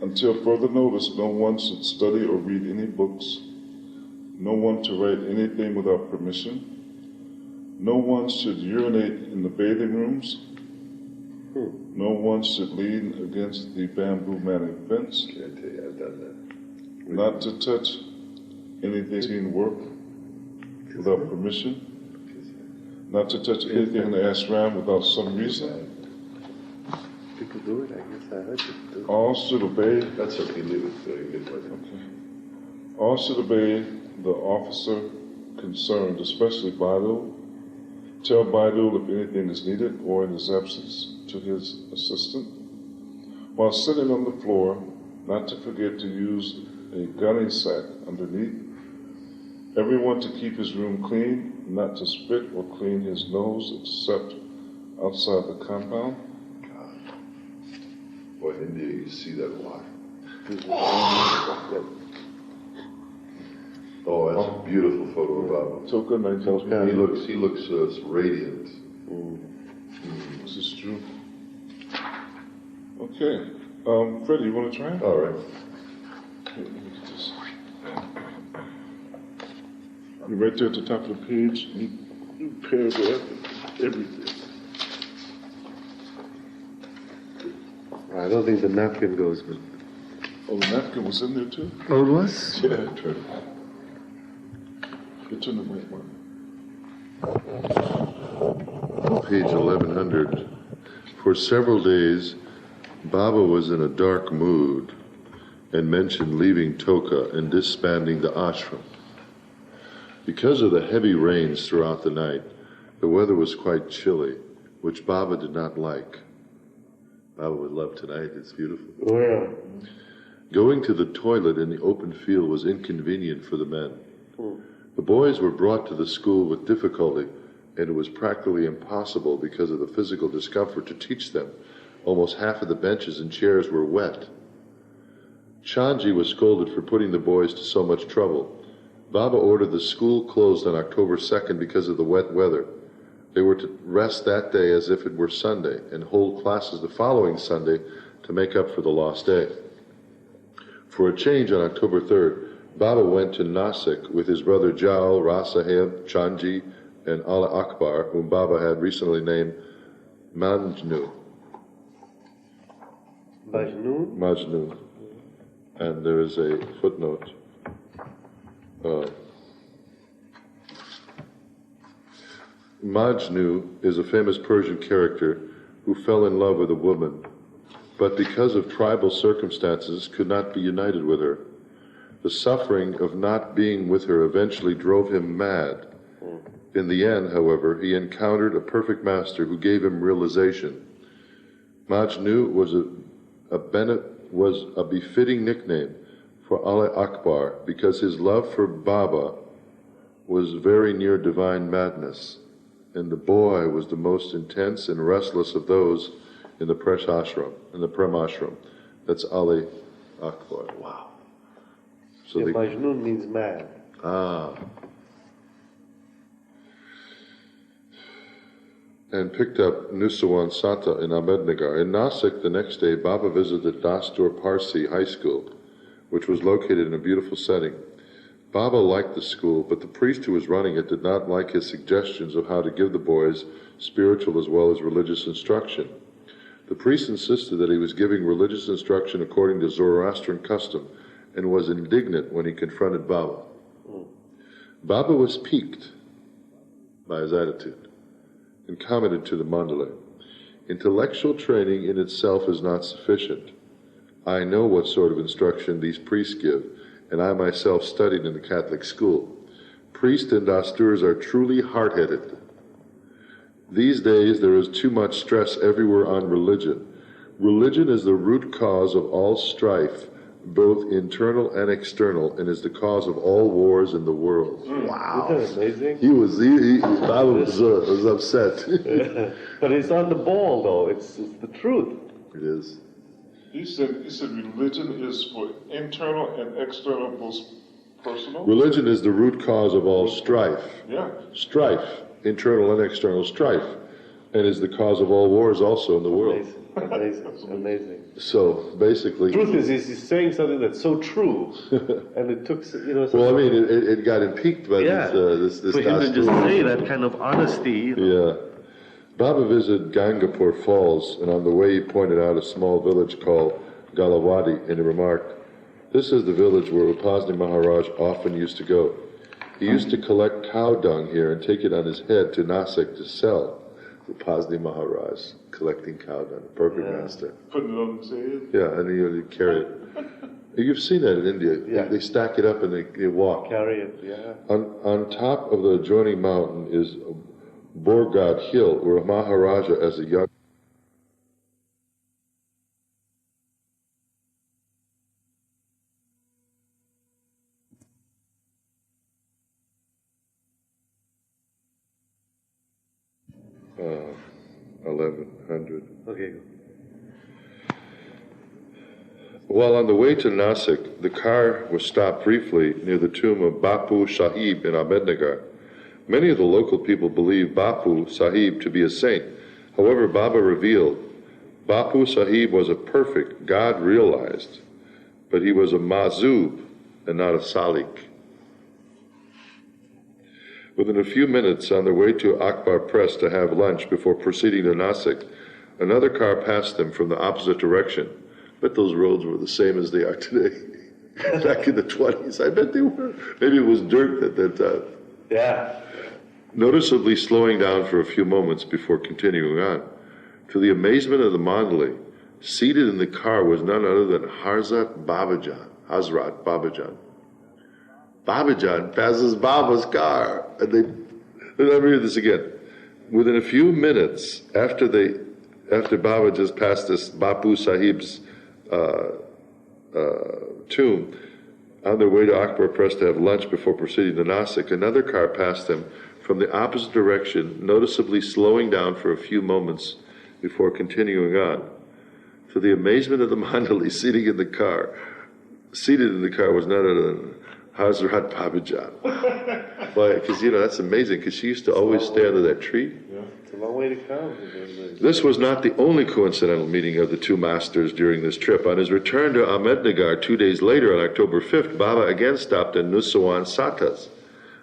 Until further notice, no one should study or read any books, no one to write anything without permission, no one should urinate in the bathing rooms, no one should lean against the bamboo matting fence, I tell you, I've done that. not to touch anything in work without permission, not to touch anything in the ashram without some reason. People do it, I guess I heard people do it. All should obey. That's okay, leave it. Very good. All should obey the officer concerned, especially Baidu. Tell Baidu if anything is needed or in his absence to his assistant. While sitting on the floor, not to forget to use a gunny sack underneath. Everyone to keep his room clean, not to spit or clean his nose except outside the compound. Boy, in India, you see that a lot. Oh, that's a beautiful photo of Baba. Toka 1920. He looks radiant. This is true. Okay. Freddie, you want to try it? All right. Okay, let me get this. You're right there at the top of the page. You paragraph everything. I don't think the napkin goes, but Oh, the napkin was in there too? Oh, it was? Yeah, turn it. You turn the mic on. Page 1100. For several days, Baba was in a dark mood and mentioned leaving Toka and disbanding the ashram. Because of the heavy rains throughout the night, the weather was quite chilly, which Baba did not like. Baba would love tonight, it's beautiful. Oh, yeah. Going to the toilet in the open field was inconvenient for the men. The boys were brought to the school with difficulty, and it was practically impossible because of the physical discomfort to teach them. Almost half of the benches and chairs were wet. Chanji was scolded for putting the boys to so much trouble. Baba ordered the school closed on October 2nd because of the wet weather. They were to rest that day as if it were Sunday and hold classes the following Sunday to make up for the lost day. For a change on October 3rd, Baba went to Nasik with his brother Jal, Rasaheb, Chanji, and Allah Akbar, whom Baba had recently named Majnu. Majnu. And there is a footnote. Majnu is a famous Persian character who fell in love with a woman, but because of tribal circumstances could not be united with her. The suffering of not being with her eventually drove him mad. In the end, however, he encountered a perfect master who gave him realization. Majnu was a befitting nickname for Allah Akbar because his love for Baba was very near divine madness, and the boy was the most intense and restless of those in the Prem ashram. That's Ali Akbar. Wow. So yeah, Majnun means mad. And picked up Nusawan Sata in Ahmednagar. In Nasik, the next day, Baba visited Dastur Parsi High School, which was located in a beautiful setting. Baba liked the school, but the priest who was running it did not like his suggestions of how to give the boys spiritual as well as religious instruction. The priest insisted that he was giving religious instruction according to Zoroastrian custom and was indignant when he confronted Baba. Baba was piqued by his attitude and commented to the Mandalay, "Intellectual training in itself is not sufficient. I know what sort of instruction these priests give, and I myself studied in the Catholic school. Priests and Dasturs are truly hard-headed. These days there is too much stress everywhere on religion. Religion is the root cause of all strife, both internal and external, and is the cause of all wars in the world." Wow. Isn't that amazing? Baba was upset. But it's on the ball, though. It's the truth. It is. He said religion is for internal and external, both personal. Religion is the root cause of all strife. Yeah. Strife, internal and external strife, and is the cause of all wars also in the world. Amazing. So basically, the truth is, he's saying something that's so true, and it took, well, I mean, it got him piqued by this for him to just say that kind of honesty. Yeah. Baba visited Gangapur Falls, and on the way he pointed out a small village called Galavadi, and he remarked, "This is the village where Upasni Maharaj often used to go. He used to collect cow dung here and take it on his head to Nasik to sell." Upasni Maharaj collecting cow dung, perfect master. Putting it on his head. Yeah, and you carry it. You've seen that in India. Yeah. They stack it up and they walk. Carry it, yeah. On top of the adjoining mountain is Borgad Hill, where Maharaja as a young uh, 1100. Okay. While on the way to Nasik, the car was stopped briefly near the tomb of Bapu Sahib in Ahmednagar. Many of the local people believe Bapu Sahib to be a saint. However, Baba revealed Bapu Sahib was a perfect, God-realized, but he was a mazub and not a salik. Within a few minutes, on their way to Akbar Press to have lunch before proceeding to Nasik, another car passed them from the opposite direction. bet those roads were the same as they are today. Back in the 20s, I bet they were. Maybe it was dirt at that time. Yeah. Noticeably slowing down for a few moments before continuing on. To the amazement of the Mandalay, seated in the car was none other than Hazrat Babajan. Babajan passes Baba's car. And let me read this again. Within a few minutes after Baba just passed this Bapu Sahib's tomb, on their way to Akbar Press to have lunch before proceeding to Nasik, another car passed them from the opposite direction, noticeably slowing down for a few moments before continuing on. To the amazement of the Mandali, seated in the car was none other than Hazrat Babajan. Why? Because, that's amazing, because she used to always stay under that tree. Yeah. It's a long way to come. This was not the only coincidental meeting of the two masters during this trip. On his return to Ahmednagar 2 days later, on October 5th, Baba again stopped in Nusawan Satas.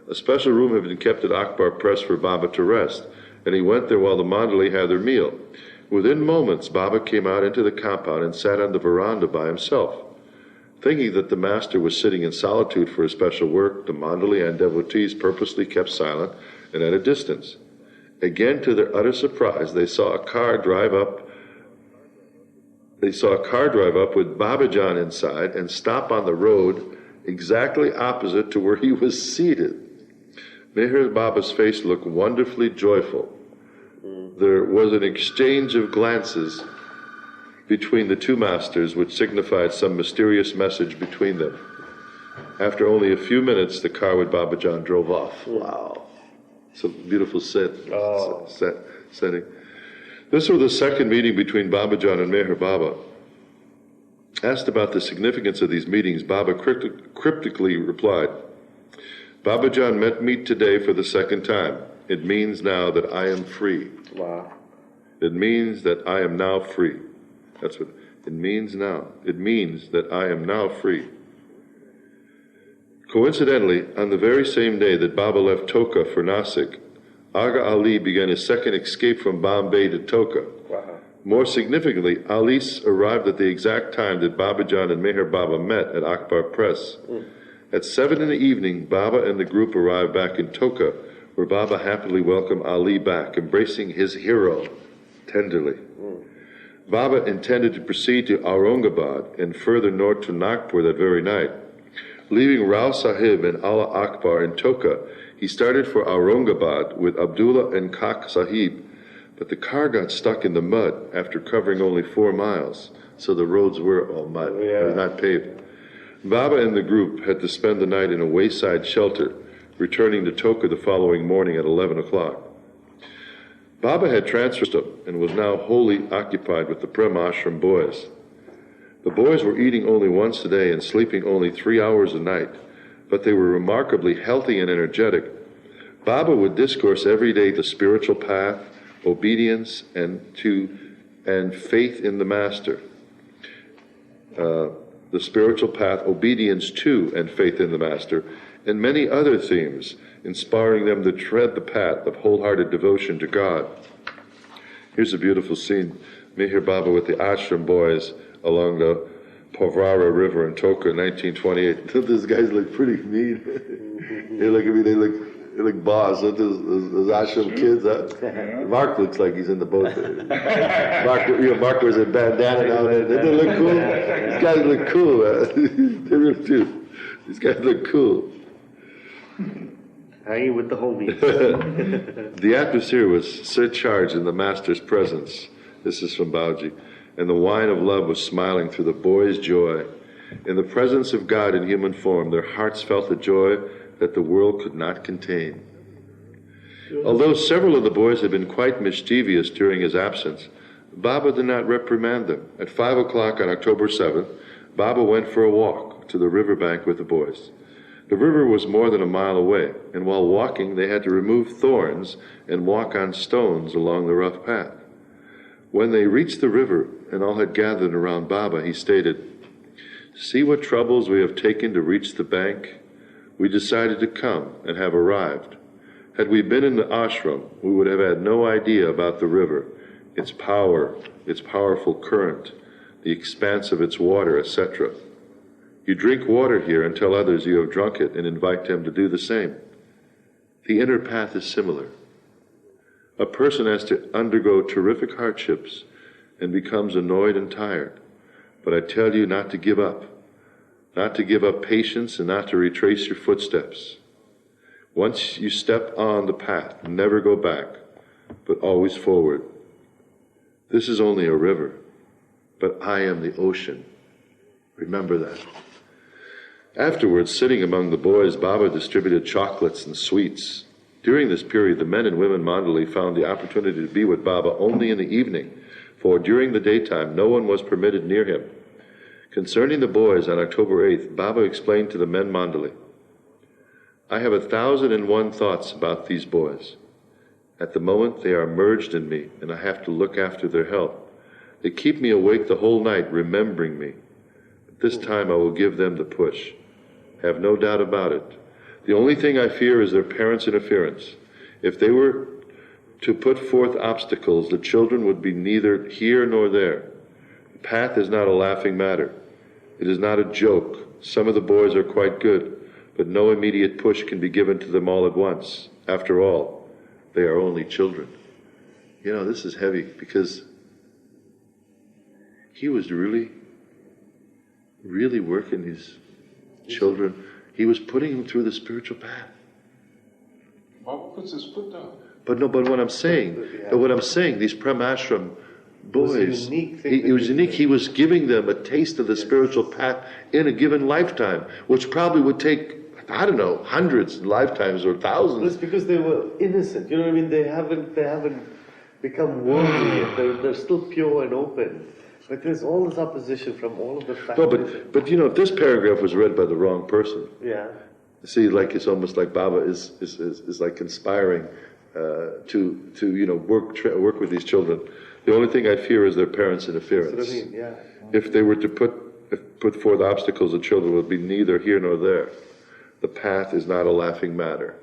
A special room had been kept at Akbar Press for Baba to rest, and he went there while the Mandali had their meal. Within moments, Baba came out into the compound and sat on the veranda by himself. Thinking that the master was sitting in solitude for his special work, the Mandali and devotees purposely kept silent and at a distance. Again, to their utter surprise, they saw a car drive up with Babajan inside and stop on the road exactly opposite to where he was seated. Meher Baba's face looked wonderfully joyful. There was an exchange of glances between the two masters, which signified some mysterious message between them. After only a few minutes, the car with Babajan drove off. Wow. It's a beautiful setting. This was the second meeting between Babajan and Meher Baba. Asked about the significance of these meetings, Baba cryptically replied, Babajan met me today for the second time. It means now that I am free. Wow. It means that I am now free. That's what it means now. It means that I am now free. Coincidentally, on the very same day that Baba left Toka for Nasik, Aga Ali began his second escape from Bombay to Toka. Wow. More significantly, Ali arrived at the exact time that Babajan and Meher Baba met at Akbar Press. At 7 in the evening, Baba and the group arrived back in Toka, where Baba happily welcomed Ali back, embracing his hero tenderly. Baba intended to proceed to Aurangabad and further north to Nagpur that very night. Leaving Rao Sahib and Allah Akbar in Toka, he started for Aurangabad with Abdullah and Kak Sahib, but the car got stuck in the mud after covering only 4 miles, so the roads were all mud, not paved. Baba and the group had to spend the night in a wayside shelter, returning to Toka the following morning at 11 o'clock. Baba had transferred and was now wholly occupied with the Prema Ashram boys. The boys were eating only once a day and sleeping only 3 hours a night, but they were remarkably healthy and energetic. Baba would discourse every day the spiritual path, obedience, and faith in the Master. The spiritual path, obedience to, and faith in the Master, and many other themes, inspiring them to tread the path of wholehearted devotion to God. Here's a beautiful scene. Meher Baba with the ashram boys along the Povrara River in Toka in 1928. These guys look pretty mean. They look boss. Those ashram kids. Mark looks like he's in the boat. Mark wears a bandana now. They look cool. These guys look cool. They really do. These guys look cool. Hanging with the homies. The atmosphere was surcharged in the Master's presence. This is from Bauji. And the wine of love was smiling through the boys' joy. In the presence of God in human form, their hearts felt a joy that the world could not contain. Although several of the boys had been quite mischievous during his absence, Baba did not reprimand them. At 5 o'clock on October 7th, Baba went for a walk to the riverbank with the boys. The river was more than a mile away, and while walking, they had to remove thorns and walk on stones along the rough path. When they reached the river and all had gathered around Baba, he stated, "See what troubles we have taken to reach the bank. We decided to come and have arrived. Had we been in the ashram, we would have had no idea about the river, its power, its powerful current, the expanse of its water, etc. You drink water here and tell others you have drunk it and invite them to do the same. The inner path is similar. A person has to undergo terrific hardships and becomes annoyed and tired. But I tell you not to give up patience and not to retrace your footsteps. Once you step on the path, never go back, but always forward. This is only a river, but I am the ocean. Remember that. Afterwards, sitting among the boys, Baba distributed chocolates and sweets. During this period, the men and women Mandali found the opportunity to be with Baba only in the evening, for during the daytime no one was permitted near him. Concerning the boys, on October 8th, Baba explained to the men Mandali, I have 1,001 thoughts about these boys. At the moment they are merged in me, and I have to look after their health. They keep me awake the whole night, remembering me. But this time I will give them the push. Have no doubt about it. The only thing I fear is their parents' interference. If they were to put forth obstacles, the children would be neither here nor there. The path is not a laughing matter. It is not a joke. Some of the boys are quite good, but no immediate push can be given to them all at once. After all, they are only children. You know, this is heavy because he was really working his children. He was putting them through the spiritual path. Baba puts his foot down. But what I'm saying, these Prem-ashram boys, he was unique. He was giving them a taste of the spiritual path in a given lifetime, which probably would take, I don't know, hundreds of lifetimes or thousands. It's because they were innocent. You know what I mean? They haven't become worldly yet. They're still pure and open. But there's all this opposition from all of the factors. No, but you know, if this paragraph was read by the wrong person, yeah. See, like it's almost like Baba is like conspiring to you know work with these children. The only thing I fear is their parents' interference. That's what I mean, yeah. If they were to put forth obstacles, the children would be neither here nor there. The path is not a laughing matter.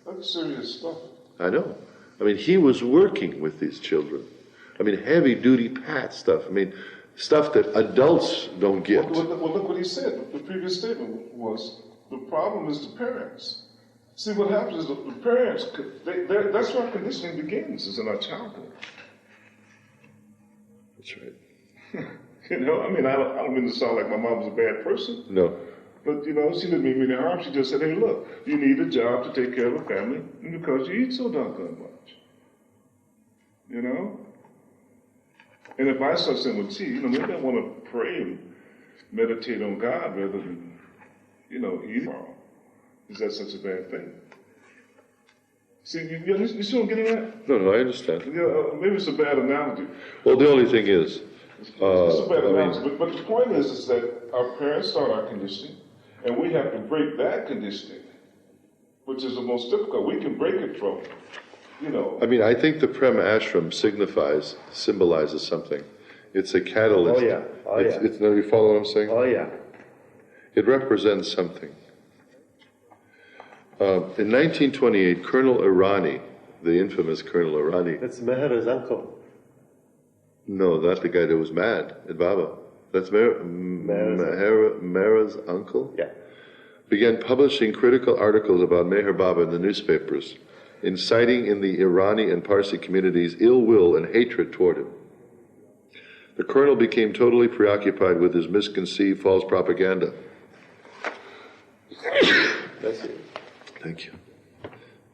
That's serious stuff. I know. I mean, he was working with these children. I mean, heavy-duty path stuff. I mean, stuff that adults don't get. Well, look what he said. The previous statement was, the problem is the parents. See, what happens is the parents, that's where conditioning begins, is in our childhood. That's right. You know, I mean, I don't mean to sound like my mom was a bad person. No. But, you know, she didn't mean me any harm. She just said, hey, look, you need a job to take care of a family because you eat so doggone much. You know? And if I start saying, well, gee, you know, maybe I want to pray and meditate on God rather than, you know, eat tomorrow. Is that such a bad thing? See, you still getting that? No, I understand. Yeah, maybe it's a bad analogy. Well, the only thing is, it's a bad analogy. But the point is that our parents start our conditioning, and we have to break that conditioning, which is the most difficult. We can break it from, you know. I mean, I think the Prem-ashram symbolizes something. It's a catalyst. Oh, yeah. It's, you follow what I'm saying? Oh, yeah. It represents something. In 1928, Colonel Irani, the infamous Colonel Irani. That's Mehra's uncle. No, not the guy that was mad at Baba. That's Mehra's uncle? Yeah. Began publishing critical articles about Meher Baba in the newspapers, inciting in the Irani and Parsi communities ill will and hatred toward him. The colonel became totally preoccupied with his misconceived false propaganda. That's it. Thank you.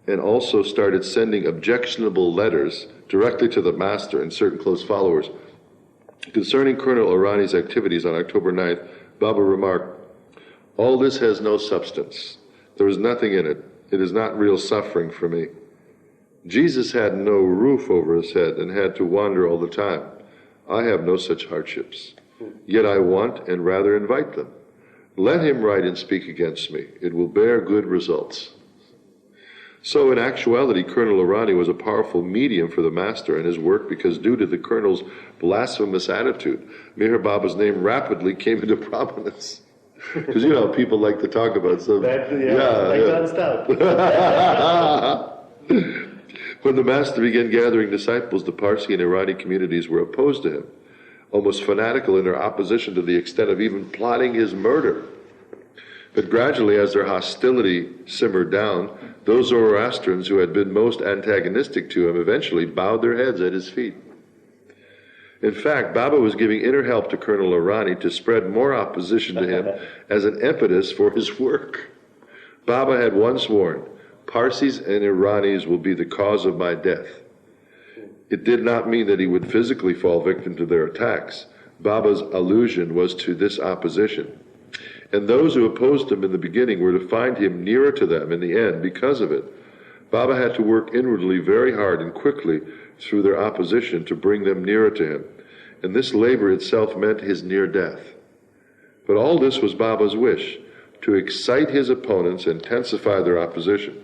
And also started sending objectionable letters directly to the master and certain close followers. Concerning Colonel Irani's activities on October 9th, Baba remarked, all this has no substance. There is nothing in it. It is not real suffering for me. Jesus had no roof over his head and had to wander all the time. I have no such hardships. Yet I want and rather invite them. Let him write and speak against me. It will bear good results. So in actuality, Colonel Irani was a powerful medium for the master and his work because due to the colonel's blasphemous attitude, Meher Baba's name rapidly came into prominence. Because you know, people like to talk about some... When the master began gathering disciples, the Parsi and Irani communities were opposed to him. almost fanatical in their opposition to the extent of even plotting his murder. But gradually, as their hostility simmered down, those Zoroastrians who had been most antagonistic to him eventually bowed their heads at his feet. In fact, Baba was giving inner help to Colonel Irani to spread more opposition to him as an impetus for his work. Baba had once warned, "Parsis and Iranis will be the cause of my death." It did not mean that he would physically fall victim to their attacks. Baba's allusion was to this opposition. And those who opposed him in the beginning were to find him nearer to them in the end because of it. Baba had to work inwardly very hard and quickly through their opposition to bring them nearer to him. And this labor itself meant his near death. But all this was Baba's wish, to excite his opponents and intensify their opposition.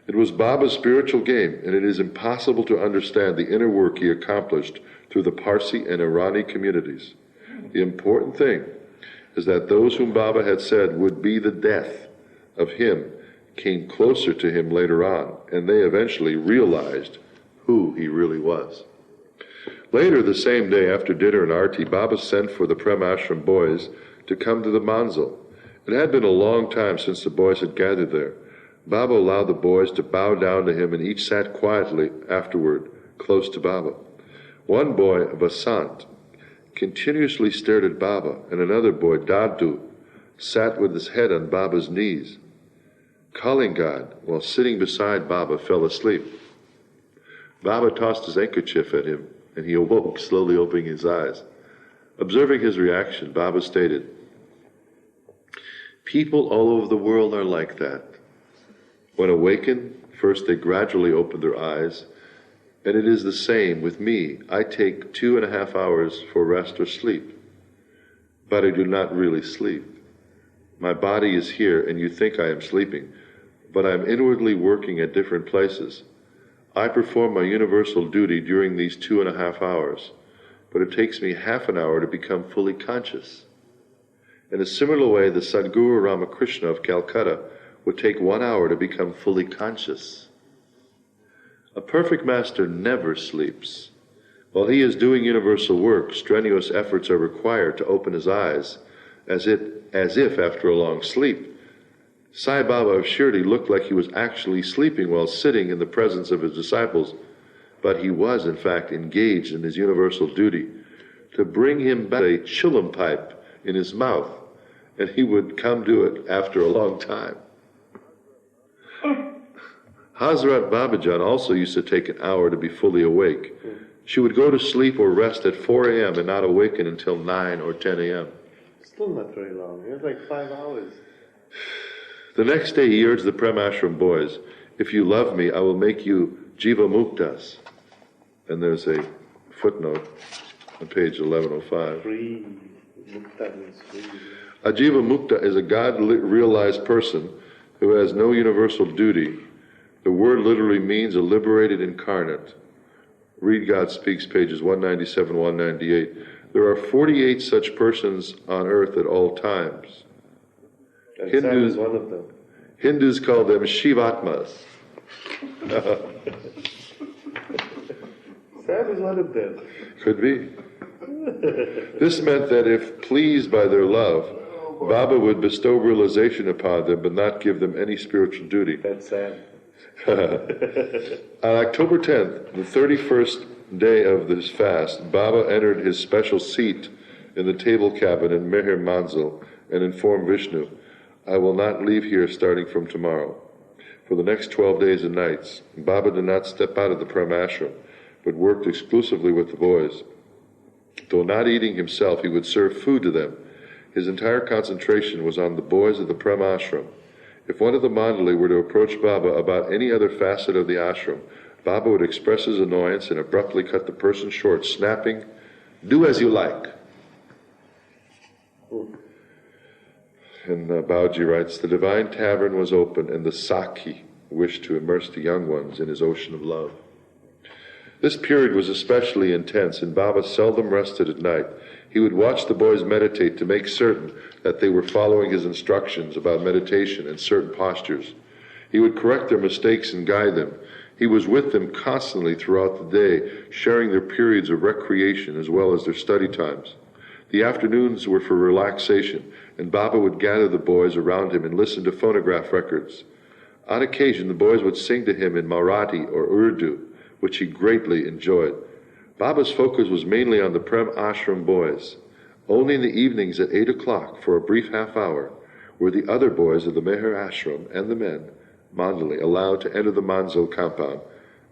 It was Baba's spiritual game, and it is impossible to understand the inner work he accomplished through the Parsi and Irani communities. The important thing is that those whom Baba had said would be the death of him came closer to him later on, and they eventually realized who he really was. Later the same day, after dinner and arti, Baba sent for the Prem Ashram boys to come to the manzil. It had been a long time since the boys had gathered there. Baba allowed the boys to bow down to him, and each sat quietly afterward, close to Baba. One boy, Vasant, continuously stared at Baba, and another boy, Dadu, sat with his head on Baba's knees. Kalingad, while sitting beside Baba, fell asleep. Baba tossed his handkerchief at him, and he awoke, slowly opening his eyes. Observing his reaction, Baba stated, "People all over the world are like that. When awakened, first they gradually open their eyes, and it is the same with me. I take 2.5 hours for rest or sleep, but I do not really sleep. My body is here, and you think I am sleeping, but I am inwardly working at different places. I perform my universal duty during these 2.5 hours, but it takes me half an hour to become fully conscious." In a similar way, the Sadguru Ramakrishna of Calcutta would take 1 hour to become fully conscious. A perfect master never sleeps. While he is doing universal work, strenuous efforts are required to open his eyes, as if after a long sleep. Sai Baba of Shirdi looked like he was actually sleeping while sitting in the presence of his disciples, but he was in fact engaged in his universal duty to bring him back a chillum pipe in his mouth, and he would come do it after a long time. Hazrat Babajan also used to take an hour to be fully awake. She would go to sleep or rest at 4 a.m. and not awaken until 9 or 10 a.m. Still not very long. It was like 5 hours. The next day he urged the Prem Ashram boys, "If you love me, I will make you Jiva Muktas." And there's a footnote on page 1105. Free. Mukta means free. A Jiva Mukta is a God-realized person who has no universal duty. The word literally means a liberated incarnate. Read God Speaks, pages 197, 198. There are 48 such persons on earth at all times. And Sam is one of them. Hindus call them Shivatmas. Sam is one of them. Could be. This meant that if pleased by their love, Baba would bestow realization upon them but not give them any spiritual duty. That's Sam. On October 10th, the 31st day of this fast, Baba entered his special seat in the table cabin in Meher Manzil and informed Vishnu, "I will not leave here starting from tomorrow." For the next 12 days and nights, Baba did not step out of the Prem Ashram, but worked exclusively with the boys. Though not eating himself, he would serve food to them. His entire concentration was on the boys of the Prem Ashram. If one of the Mandali were to approach Baba about any other facet of the ashram, Baba would express his annoyance and abruptly cut the person short, snapping, "Do as you like." And Bauji writes, "The divine tavern was open, and the Sakhi wished to immerse the young ones in his ocean of love." This period was especially intense, and Baba seldom rested at night. He would watch the boys meditate to make certain that they were following his instructions about meditation and certain postures. He would correct their mistakes and guide them. He was with them constantly throughout the day, sharing their periods of recreation as well as their study times. The afternoons were for relaxation, and Baba would gather the boys around him and listen to phonograph records. On occasion, the boys would sing to him in Marathi or Urdu, which he greatly enjoyed. Baba's focus was mainly on the Prem Ashram boys. Only in the evenings at 8 o'clock, for a brief half hour, were the other boys of the Meher Ashram and the men, Mandali, allowed to enter the Manzil compound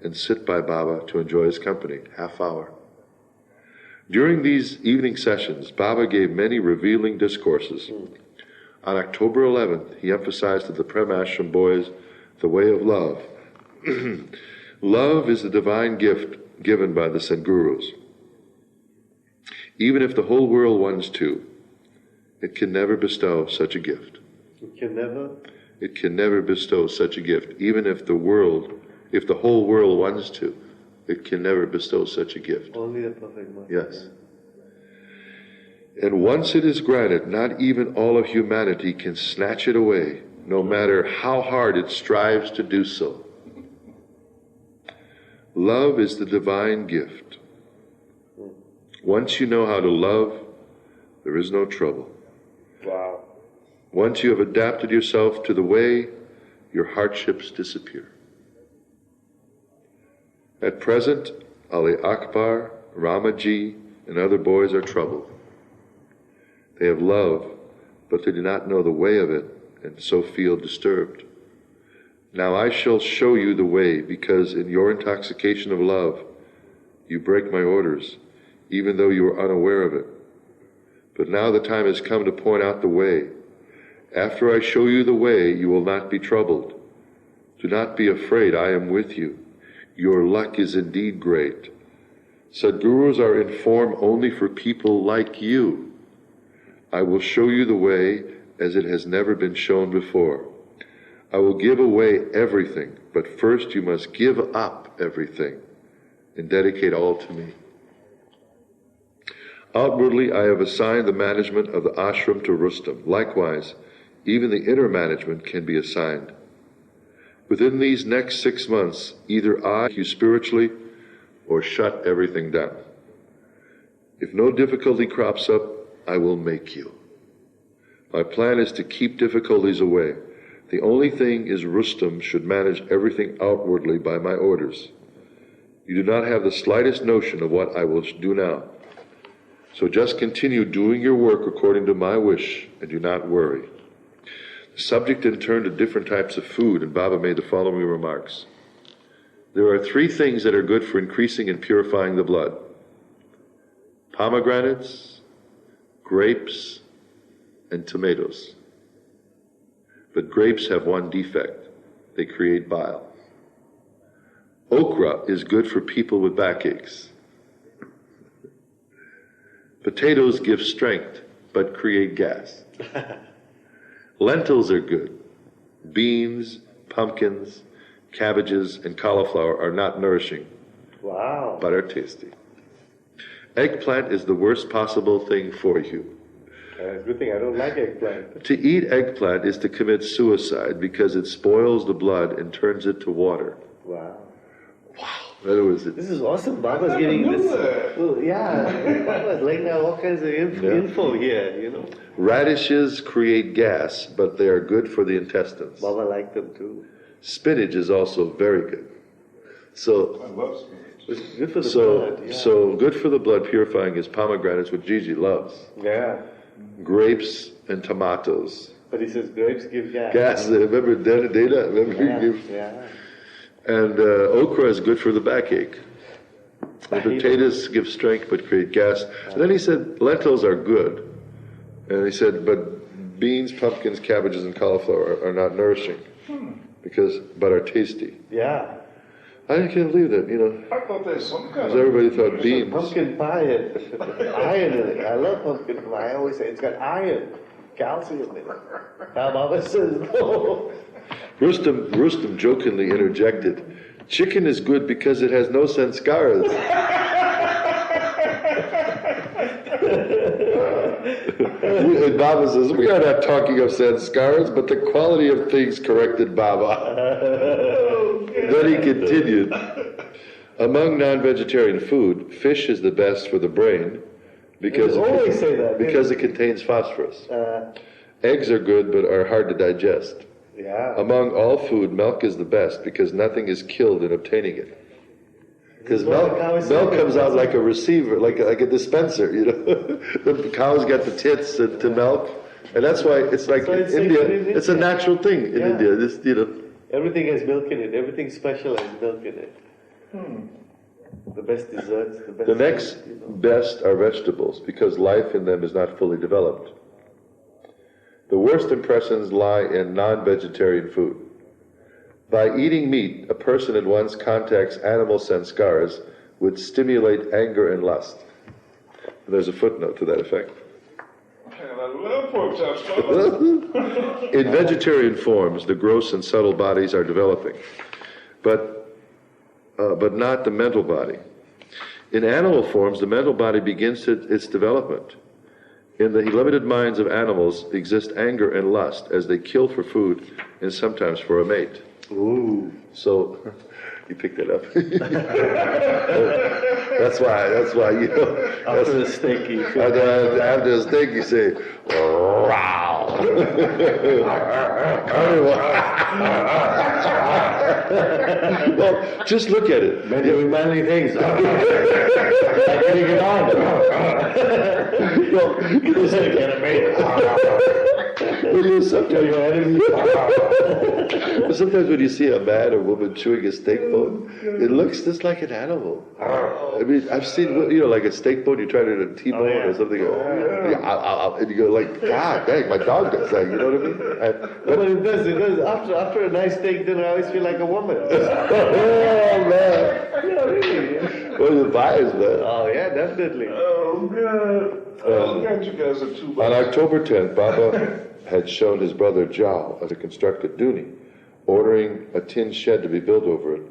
and sit by Baba to enjoy his company, half hour. During these evening sessions, Baba gave many revealing discourses. On October 11th, he emphasized to the Prem Ashram boys the way of love. Love is the divine gift given by the Sadgurus. Even if the whole world wants to, it can never bestow such a gift. It can never? It can never bestow such a gift. Even if the whole world wants to, it can never bestow such a gift. Only the perfect master. Yes. And once it is granted, not even all of humanity can snatch it away, no matter how hard it strives to do so. Love is the divine gift. Once you know how to love, there is no trouble. Wow. Once you have adapted yourself to the way, your hardships disappear. At present, Ali Akbar, Ramaji, and other boys are troubled. They have love, but they do not know the way of it, and so feel disturbed. Now I shall show you the way, because in your intoxication of love, you break my orders, even though you are unaware of it. But now the time has come to point out the way. After I show you the way, you will not be troubled. Do not be afraid, I am with you. Your luck is indeed great. Sadgurus are in form only for people like you. I will show you the way as it has never been shown before. I will give away everything, but first you must give up everything and dedicate all to me. Outwardly, I have assigned the management of the ashram to Rustam. Likewise, even the inner management can be assigned. Within these next 6 months, either I you spiritually or shut everything down. If no difficulty crops up, I will make you. My plan is to keep difficulties away. The only thing is Rustam should manage everything outwardly by my orders. You do not have the slightest notion of what I will do now. So just continue doing your work according to my wish and do not worry. The subject then turned to different types of food, and Baba made the following remarks. There are 3 things that are good for increasing and purifying the blood: pomegranates, grapes, and tomatoes. But grapes have one defect: they create bile. Okra is good for people with backaches. Potatoes give strength, but create gas. Lentils are good. Beans, pumpkins, cabbages, and cauliflower are not nourishing, Wow. but are tasty. Eggplant is the worst possible thing for you. Good thing I don't like eggplant. To eat eggplant is to commit suicide because it spoils the blood and turns it to water. Wow. In other words, This is awesome. Baba's getting this. Well, yeah. Baba's laying down all kinds of info here, you know. radishes create gas, but they are good for the intestines. Baba liked them too. Spinach is also very good. So, I love spinach. It's good for the blood. Yeah. so good for the blood purifying is pomegranates, which Gigi loves. Yeah. Grapes and tomatoes. But he says grapes give gas. Gas, remember Dana? Remember Yeah. he gives. Yeah. And okra is good for the backache. The potatoes give strength but create gas. And then he said lentils are good. And he said, but beans, pumpkins, cabbages, and cauliflower are not nourishing, but are tasty. Yeah. I can't believe that, you know. I thought there's some kind Because of... everybody thought beans. Pumpkin pie had iron in it. I love pumpkin pie. I always say it's got iron, calcium in it. Now Baba says no. Rustam jokingly interjected, chicken is good because it has no sanskaras. And Baba says, we are not talking of sanskaras, but the quality of things, corrected Baba. Okay. Then he continued, among non-vegetarian food, fish is the best for the brain because always say that. because it contains phosphorus. Eggs are good but are hard to digest. Yeah. Among all food, milk is the best because nothing is killed in obtaining it. Because milk comes out like a receiver, like a dispenser, you know. The cow's got the tits to milk, and that's why it's like in India, it's a natural thing in India. This, you know. Everything has milk in it. Everything special has milk in it. The best desserts, the best. The next best are vegetables because life in them is not fully developed. The worst impressions lie in non-vegetarian food. By eating meat, a person at once contacts animal sanskars, which stimulate anger and lust. And there's a footnote to that effect. In vegetarian forms, the gross and subtle bodies are developing, but not the mental body. In animal forms, the mental body begins its development. In the limited minds of animals exist anger and lust as they kill for food and sometimes for a mate. Ooh. So, you picked that up. That's why, you know. After the steak, you feel After the steak, you say, wow. Well, just look at it. many manly things. I'm getting it on. Well, This is get a mate. Sometimes when you see a man or woman chewing a steak bone, it looks just like an animal. I mean, I've seen, you know, like a steak bone, you try to do a T-bone or something, and you go like, God dang, my dog does that, you know what I mean? But it does. After a nice steak dinner, I always feel like a woman. Oh, man. Yeah, really. What are the buyers, man? Oh, yeah, definitely. Oh, God. Oh, God, you guys are too much. On October 10th, Baba had shown his brother Jal how to construct a dhuni, ordering a tin shed to be built over it.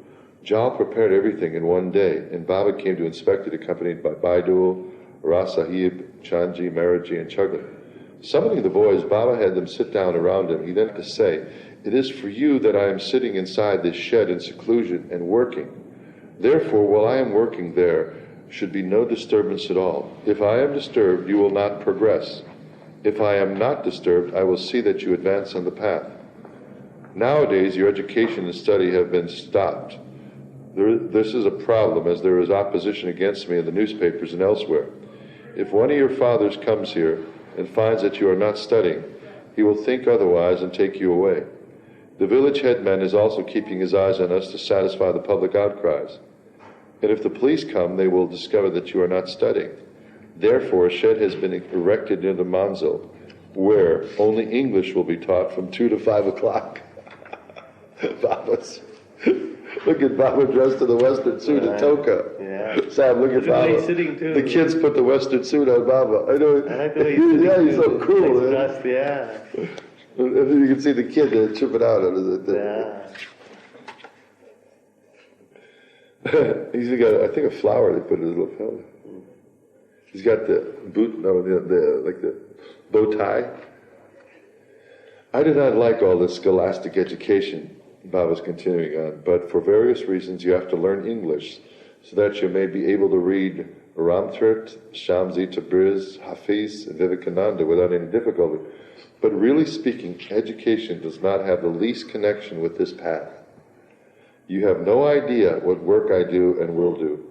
Jal prepared everything in one day, and Baba came to inspect it accompanied by Baidul, Rasahib, Chanji, Maraji, and Chugla. Summoning the boys, Baba had them sit down around him. He then had to say, "It is for you that I am sitting inside this shed in seclusion and working. Therefore, while I am working there, should be no disturbance at all. If I am disturbed, you will not progress. If I am not disturbed, I will see that you advance on the path. Nowadays, your education and study have been stopped. This is a problem, as there is opposition against me in the newspapers and elsewhere. If one of your fathers comes here and finds that you are not studying, he will think otherwise and take you away. The village headman is also keeping his eyes on us to satisfy the public outcries. And if the police come, they will discover that you are not studying. Therefore, a shed has been erected near the manzil, where only English will be taught from 2 to 5 o'clock. Baba's. Look at Baba dressed in the Western suit and toga. Yeah. Sam, look at Baba. He's sitting too. The kids put the Western suit on Baba. I know. I like the way he's sitting. Yeah, he's so cool. He's Man. dressed, yeah. And then you can see the kid tripping out on it. Yeah. He's got, I think, a flower they put in his lapel. He's got the boot, no, like the bow tie. I do not like all this scholastic education, Baba's continuing on, but for various reasons you have to learn English so that you may be able to read Ramthirt, Shamsi Tabriz, Hafiz, and Vivekananda without any difficulty. But really speaking, education does not have the least connection with this path. You have no idea what work I do and will do.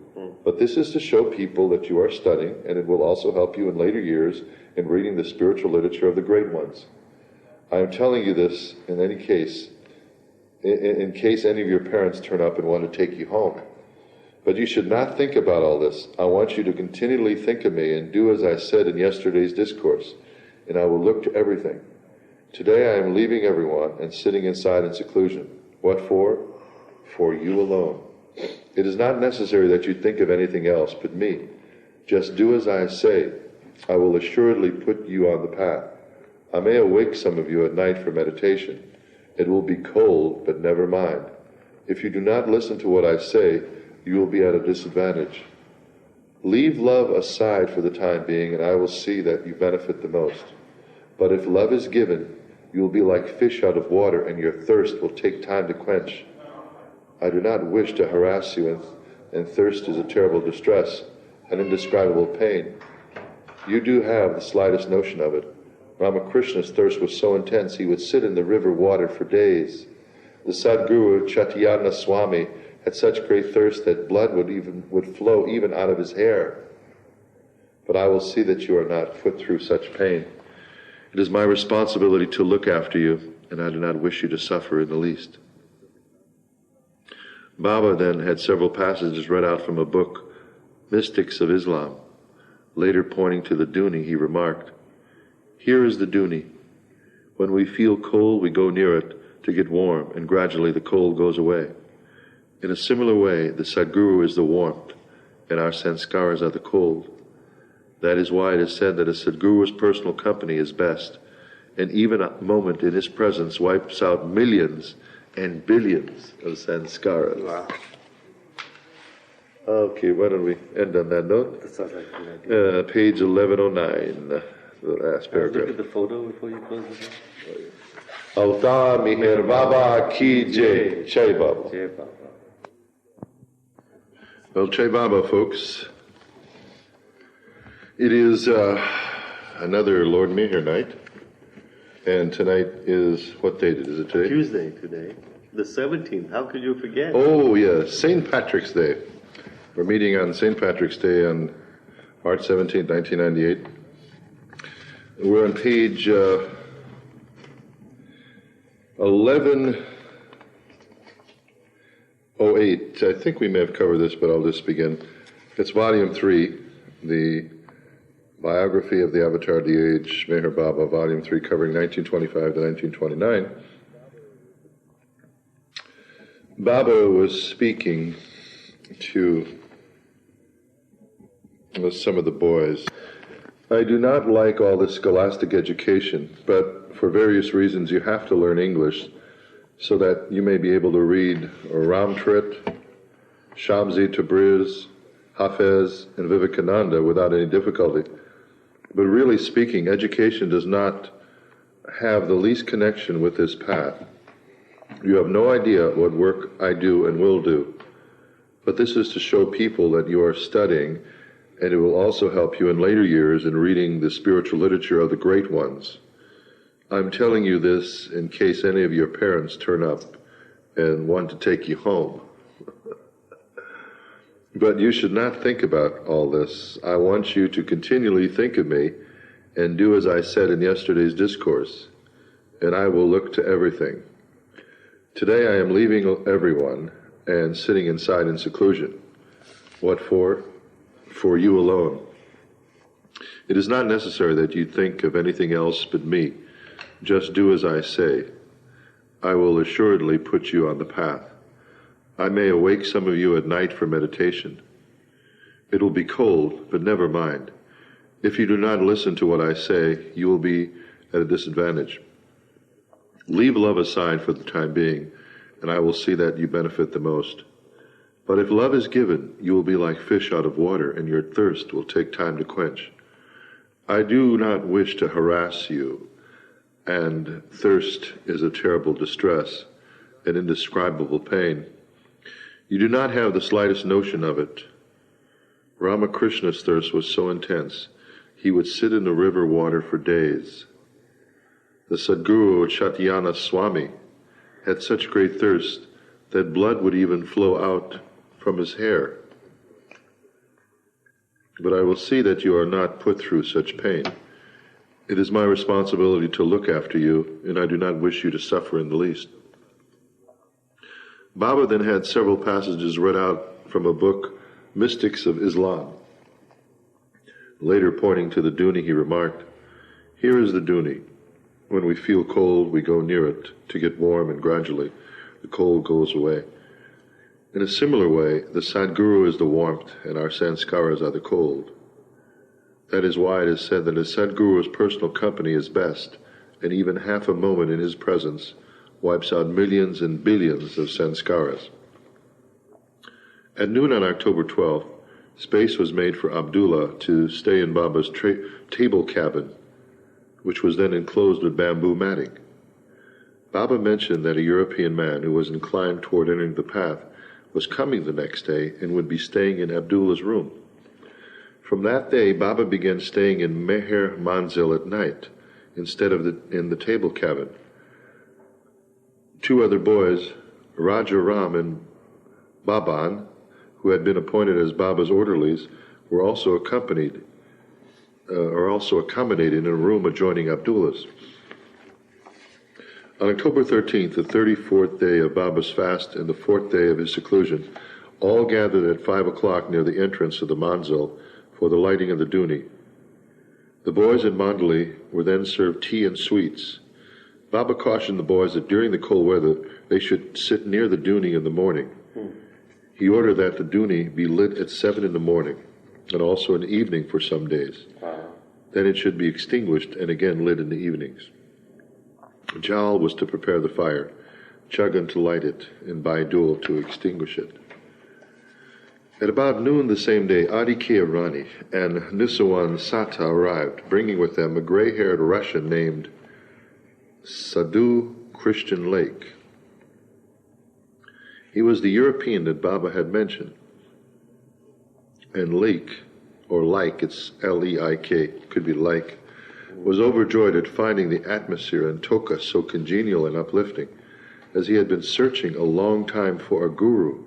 But this is to show people that you are studying, and it will also help you in later years in reading the spiritual literature of the great ones. I am telling you this in case any of your parents turn up and want to take you home. But you should not think about all this. I want you to continually think of me and do as I said in yesterday's discourse, and I will look to everything. Today I am leaving everyone and sitting inside in seclusion. What for? For you alone. It is not necessary that you think of anything else but me. Just do as I say. I will assuredly put you on the path. I may awake some of you at night for meditation. It will be cold, but never mind. If you do not listen to what I say, you will be at a disadvantage. Leave love aside for the time being, and I will see that you benefit the most. But if love is given, you will be like fish out of water, and your thirst will take time to quench. I do not wish to harass you, and thirst is a terrible distress, an indescribable pain. You do have the slightest notion of it. Ramakrishna's thirst was so intense he would sit in the river water for days. The Sadguru Chaitanya Swami had such great thirst that blood would flow even out of his hair. But I will see that you are not put through such pain. It is my responsibility to look after you, and I do not wish you to suffer in the least. Baba then had several passages read out from a book, Mystics of Islam. Later pointing to the Duni, he remarked, "Here is the Duni. When we feel cold, we go near it to get warm, and gradually the cold goes away. In a similar way, the Sadguru is the warmth, and our sanskaras are the cold. That is why it is said that a Sadguru's personal company is best, and even a moment in his presence wipes out millions and billions of sanskaras." Wow. Okay, why don't we end on that note? That sounds like a good idea. Page 1109, the last Look paragraph. at the photo before you close the book. Avtar Meher Baba Ki Jai. Jai Baba. Jai Baba. Well, Jai Baba, folks. It is another Lord Meher night. And tonight is, what date is it today? Tuesday today. The 17th. How could you forget? Oh, yeah, St. Patrick's Day. We're meeting on St. Patrick's Day on March 17, 1998. We're on page 1108. I think we may have covered this, but I'll just begin. It's volume 3, the biography of the Avatar of the Age, Meher Baba, volume 3, covering 1925 to 1929. Baba was speaking to some of the boys. I do not like all this scholastic education, but for various reasons you have to learn English so that you may be able to read Ramtrit, Shamsi Tabriz, Hafez, and Vivekananda without any difficulty. But really speaking, education does not have the least connection with this path. You have no idea what work I do and will do. But this is to show people that you are studying, and it will also help you in later years in reading the spiritual literature of the great ones. I'm telling you this in case any of your parents turn up and want to take you home. But you should not think about all this. I want you to continually think of me and do as I said in yesterday's discourse, and I will look to everything. Today I am leaving everyone and sitting inside in seclusion. What for? For you alone. It is not necessary that you think of anything else but me. Just do as I say. I will assuredly put you on the path. I may awake some of you at night for meditation. It will be cold, but never mind. If you do not listen to what I say, you will be at a disadvantage. Leave love aside for the time being, and I will see that you benefit the most. But if love is given, you will be like fish out of water, and your thirst will take time to quench. I do not wish to harass you, and thirst is a terrible distress, an indescribable pain. You do not have the slightest notion of it. Ramakrishna's thirst was so intense, he would sit in the river water for days. The Sadguru Chaitanya Swami had such great thirst that blood would even flow out from his hair. But I will see that you are not put through such pain. It is my responsibility to look after you, and I do not wish you to suffer in the least. Baba then had several passages read out from a book, Mystics of Islam. Later pointing to the Duni, he remarked, "Here is the Duni. When we feel cold, we go near it to get warm, and gradually the cold goes away. In a similar way, the Sadguru is the warmth, and our sanskaras are the cold. That is why it is said that a Sadguru's personal company is best, and even half a moment in his presence wipes out millions and billions of sanskaras." At noon on October 12th, space was made for Abdullah to stay in Baba's table cabin, which was then enclosed with bamboo matting. Baba mentioned that a European man who was inclined toward entering the path was coming the next day and would be staying in Abdullah's room. From that day, Baba began staying in Meher Manzil at night, instead of in the table cabin. Two other boys, Raja Ram and Baban, who had been appointed as Baba's orderlies, were also accommodated in a room adjoining Abdullah's. On October 13th, the 34th day of Baba's fast and the 4th day of his seclusion, all gathered at 5 o'clock near the entrance of the manzil for the lighting of the duni. The boys in Mandali were then served tea and sweets. Baba cautioned the boys that during the cold weather they should sit near the duni in the morning. He ordered that the duni be lit at 7 in the morning and also in the evening for some days. Then it should be extinguished and again lit in the evenings. Jal was to prepare the fire, Chagan to light it, and Baidul to extinguish it. At about noon the same day, Adikeya Rani and Nisawan Sata arrived, bringing with them a gray-haired Russian named Sadhu Christian Lake. He was the European that Baba had mentioned. And Lake, or like, it's L-E-I-K, could be like, was overjoyed at finding the atmosphere in Toka so congenial and uplifting, as he had been searching a long time for a guru.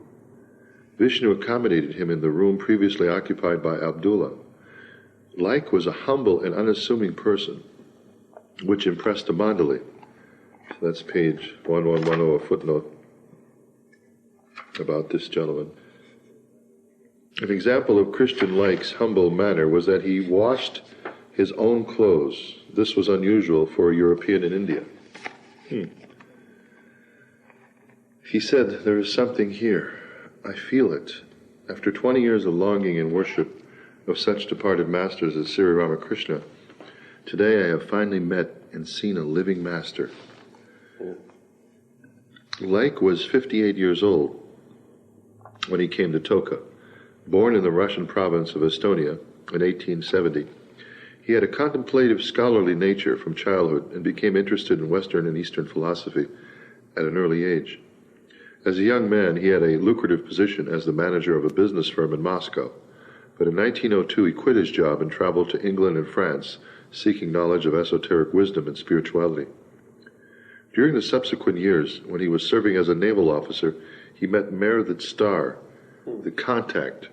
Vishnu accommodated him in the room previously occupied by Abdullah. Like was a humble and unassuming person, which impressed the Mandali. So that's page 1110, a footnote about this gentleman. An example of Christian Lake's humble manner was that he washed his own clothes. This was unusual for a European in India. He said, "There is something here. I feel it. After 20 years of longing and worship of such departed masters as Sri Ramakrishna, today I have finally met and seen a living master." Lake was 58 years old when he came to Toka. Born in the Russian province of Estonia in 1870, he had a contemplative, scholarly nature from childhood and became interested in Western and Eastern philosophy at an early age. As a young man, he had a lucrative position as the manager of a business firm in Moscow, but in 1902 he quit his job and traveled to England and France, seeking knowledge of esoteric wisdom and spirituality. During the subsequent years, when he was serving as a naval officer, he met Meredith Starr, the contact,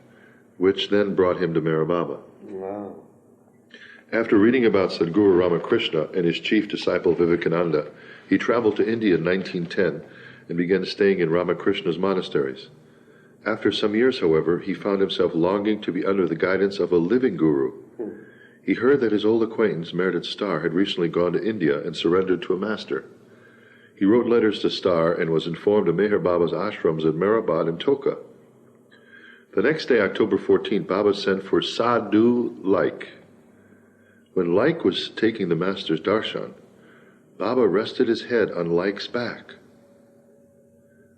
which then brought him to Meher Baba. Wow. After reading about Sadhguru Ramakrishna and his chief disciple Vivekananda, he traveled to India in 1910 and began staying in Ramakrishna's monasteries. After some years, however, he found himself longing to be under the guidance of a living guru. He heard that his old acquaintance Meredith Starr had recently gone to India and surrendered to a master. He wrote letters to Starr and was informed of Meher Baba's ashrams at Mehrabad and Toka. The next day, October 14th, Baba sent for Sadhu Like. When Like was taking the master's darshan, Baba rested his head on Like's back.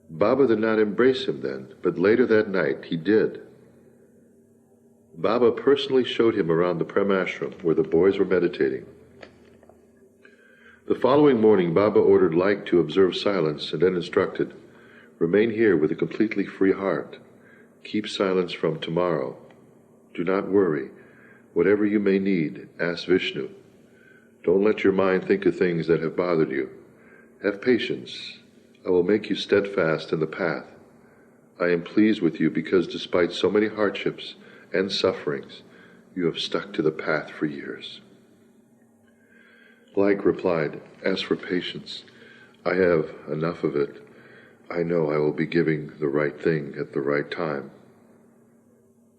Baba did not embrace him then, but later that night he did. Baba personally showed him around the Prem Ashram where the boys were meditating. The following morning, Baba ordered Like to observe silence and then instructed, "Remain here with a completely free heart. Keep silence from tomorrow. Do not worry. Whatever you may need, ask Vishnu. Don't let your mind think of things that have bothered you. Have patience. I will make you steadfast in the path. I am pleased with you because despite so many hardships and sufferings, you have stuck to the path for years." Like replied, "As for patience, I have enough of it. I know I will be giving the right thing at the right time.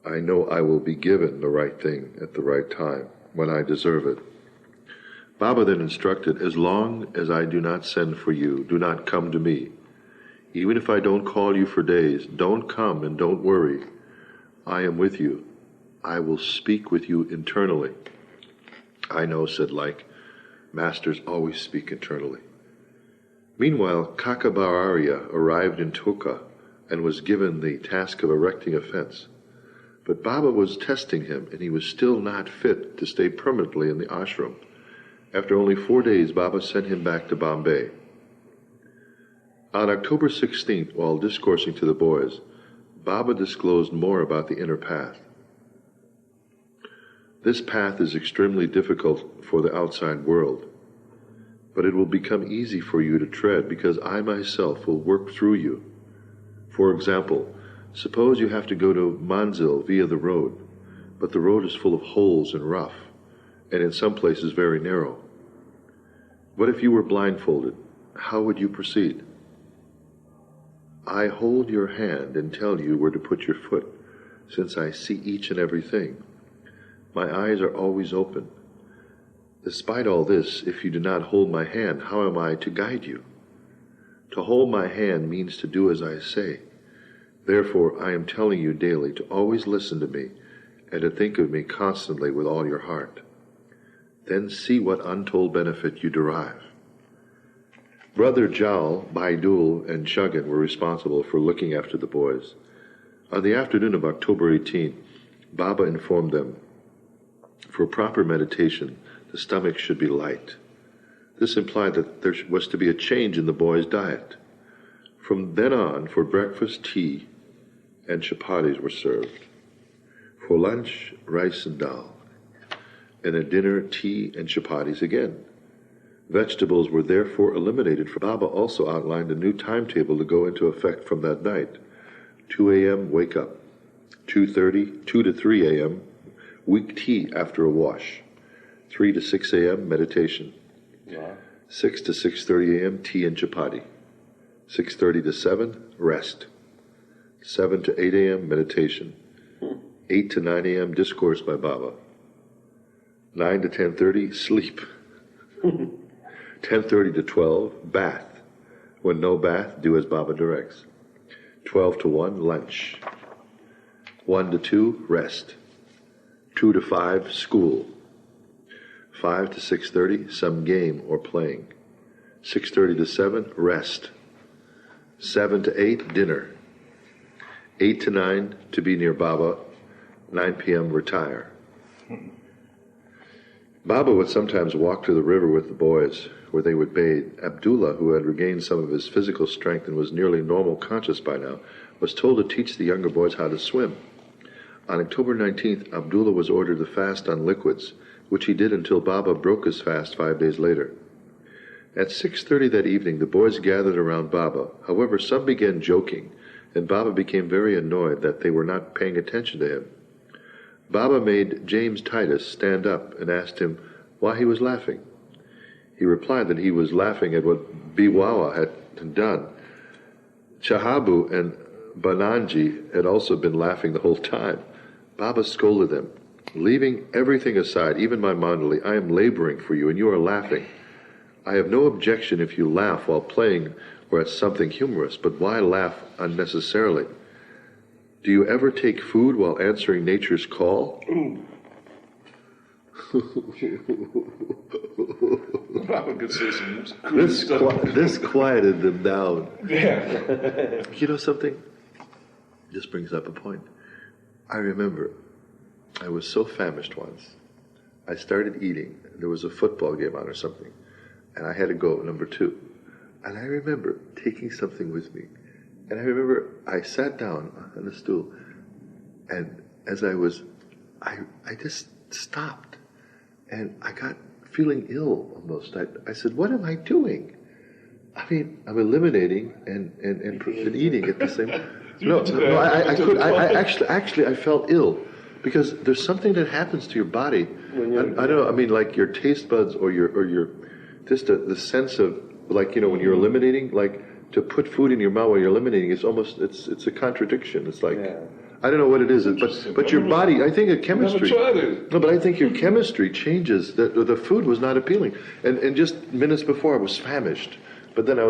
I know I will be given the right thing at the right time, when I deserve it." Baba then instructed, "As long as I do not send for you, do not come to me. Even if I don't call you for days, don't come and don't worry. I am with you. I will speak with you internally." "I know," said Like. "Masters always speak internally." Meanwhile, Kakabararya arrived in Toka and was given the task of erecting a fence. But Baba was testing him, and he was still not fit to stay permanently in the ashram. After only 4 days, Baba sent him back to Bombay. On October 16th, while discoursing to the boys, Baba disclosed more about the inner path. This path is extremely difficult for the outside world, but it will become easy for you to tread because I myself will work through you. For example, suppose you have to go to Manzil via the road, but the road is full of holes and rough, and in some places very narrow. What if you were blindfolded? How would you proceed? I hold your hand and tell you where to put your foot, since I see each and everything. My eyes are always open. Despite all this, if you do not hold my hand, how am I to guide you? To hold my hand means to do as I say. Therefore, I am telling you daily to always listen to me and to think of me constantly with all your heart. Then see what untold benefit you derive. Brother Jal, Baidul, and Shagan were responsible for looking after the boys. On the afternoon of October 18, Baba informed them, for proper meditation, the stomach should be light. This implied that there was to be a change in the boys' diet. From then on, for breakfast, tea and chapatis were served. For lunch, rice and dal. And at dinner, tea and chapatis again. Vegetables were therefore eliminated. Baba also outlined a new timetable to go into effect from that night. 2 a.m., wake up. 2:30, 2 to 3 a.m., weak tea after a wash. 3 to 6 a.m., meditation. Yeah. 6 to 6:30 a.m., tea and chapati. 6:30 to 7, rest. 7 to 8 a.m., meditation. 8 to 9 a.m., discourse by Baba. 9 to 10:30, sleep. 10:30 to 12, bath. When no bath, do as Baba directs. 12 to 1, lunch. 1 to 2, rest. 2 to 5, school. 5 to 6:30, some game or playing. 6:30 to 7, rest. 7 to 8, dinner. 8 to 9, to be near Baba. 9 p.m., retire. Baba would sometimes walk to the river with the boys, where they would bathe. Abdullah, who had regained some of his physical strength and was nearly normal conscious by now, was told to teach the younger boys how to swim. On October 19th, Abdullah was ordered to fast on liquids, which he did until Baba broke his fast 5 days later. At 6:30 that evening, the boys gathered around Baba. However, some began joking, and Baba became very annoyed that they were not paying attention to him. Baba made James Titus stand up and asked him why he was laughing. He replied that he was laughing at what Bhiwa had done. Chahabu and Bananji had also been laughing the whole time. Baba scolded them. Leaving everything aside, even my mandali, I am laboring for you and you are laughing. I have no objection if you laugh while playing or at something humorous, but why laugh unnecessarily? Do you ever take food while answering nature's call? This quieted them down. Yeah. You know something? This brings up a point. I remember I was so famished once. I started eating. There was a football game on or something. And I had to go, number 2. And I remember taking something with me. And I remember I sat down on a stool. And as I just stopped. And I got feeling ill almost. I said, what am I doing? I mean, I'm eliminating and eating at the same time. No, I felt ill. Because there's something that happens to your body. I don't know, I mean, like your taste buds or your just the sense of, like, you know, when you're eliminating, like, to put food in your mouth while you're eliminating, it's almost, it's a contradiction. It's like, yeah. I don't know what it is, but your body, I think a chemistry. No, but I think your chemistry changes. The food was not appealing. And just minutes before, I was famished. But then I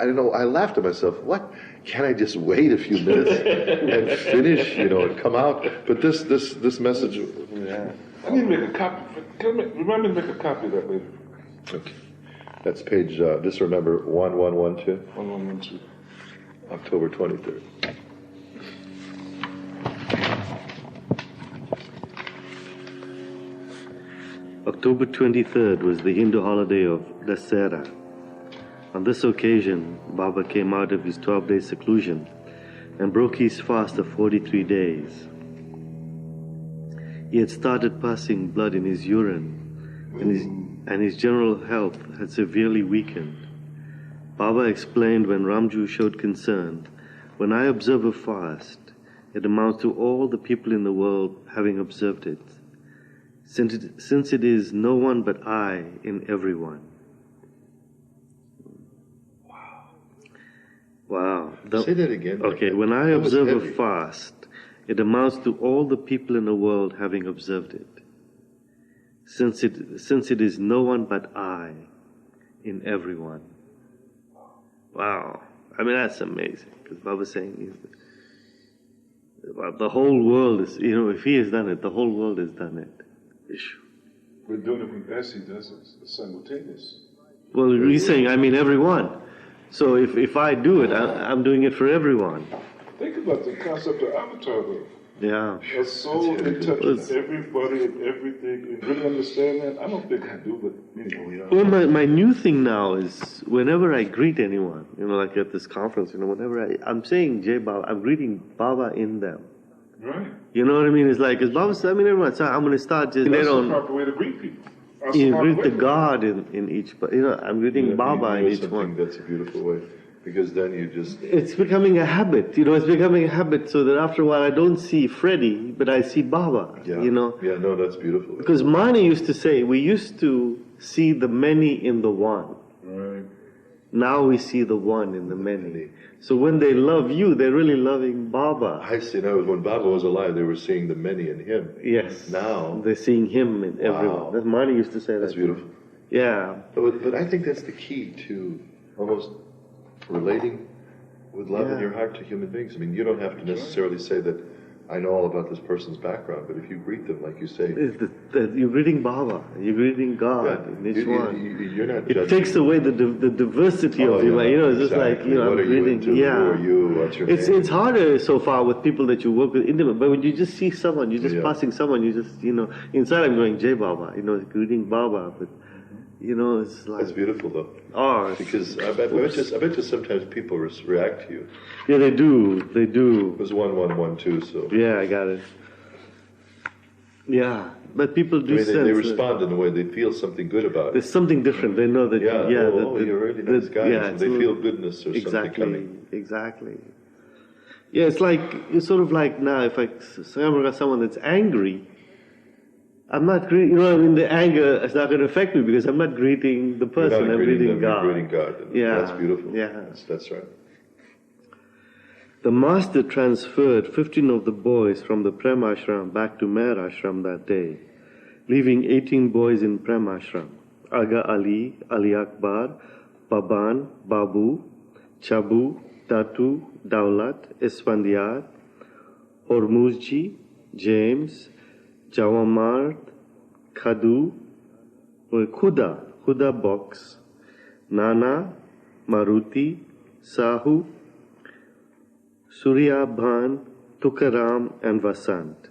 don't know, I laughed at myself. What? Can't I just wait a few minutes and finish, and come out? But this message. Yeah. I need to make a copy. Remind me to make a copy of that later. Okay. That's page, just remember, 1112. 1112. October 23rd. October 23rd was the Hindu holiday of Dasera. On this occasion, Baba came out of his 12-day seclusion and broke his fast of 43 days. He had started passing blood in his urine, and his general health had severely weakened. Baba explained when Ramju showed concern, when I observe a fast, it amounts to all the people in the world having observed it, since it is no one but I in everyone. Wow. Say that again. Okay, when I observe a fast, it amounts to all the people in the world having observed it, since it is no one but I in everyone. Wow. I mean, that's amazing, because Baba's saying the whole world is, if he has done it, the whole world has done it. We're doing it from as he does it. It's simultaneous. Well, he's saying, I mean everyone. So if I do it, I'm doing it for everyone. Think about the concept of avatar, though. Yeah. A soul in touch with everybody and everything. And really understand that? I don't think I do, but Well, my new thing now is whenever I greet anyone, like at this conference, whenever I'm saying Jai Baba, I'm greeting Baba in them. Right. You know what I mean? It's like, as Baba said, everyone, so I'm going to start just... That's the proper way to greet people. You greet the God in each, I'm greeting Baba in each one. That's a beautiful way, because then you just... It's becoming a habit, it's becoming a habit, so that after a while I don't see Freddy, but I see Baba, Yeah, no, that's beautiful. Because Mani used to say, we used to see the many in the one. Right. Now we see the one in the many. So when they love you, they're really loving Baba. I see. Now, when Baba was alive, they were seeing the many in him. Yes. Now they're seeing him in everyone. That's Mani used to say that. That's beautiful. Yeah. But I think that's the key to almost relating with love in your heart to human beings. I mean, you don't have to necessarily say that I know all about this person's background, but if you greet them, like you say... You're greeting Baba, you're greeting God in each one. You're not it takes away the diversity of you. It's just like, what I'm are greeting... you into? Who are you? What's your name? It's harder so far with people that you work with intimate, but when you just see someone, you're just passing someone, you just, inside I'm going, Jai Baba, greeting Baba, but... it's like... That's beautiful, though. Oh, because I bet you sometimes people react to you. Yeah, they do. It was 1112, so... Yeah, I got it. Yeah, but people do sense... They respond in a way, they feel something good about it. There's something different, they know that... you're really nice guy, and they feel goodness or something coming. Exactly. Yeah, it's sort of like now, if I got someone that's angry, I'm not greeting, the anger is not going to affect me because I'm not greeting the person, I'm greeting God. You're greeting God. Yeah. That's beautiful. Yeah. That's right. The master transferred 15 of the boys from the Prem Ashram back to Meher Ashram that day, leaving 18 boys in Prem Ashram. Aga Ali, Ali Akbar, Baban, Babu, Chabu, Tatu, Daulat, Esfandiar, Hormuzji, James, Jawamard, Khuda Box, Nana, Maruti, Sahu, Surya Bhan, Tukaram, and Vasant.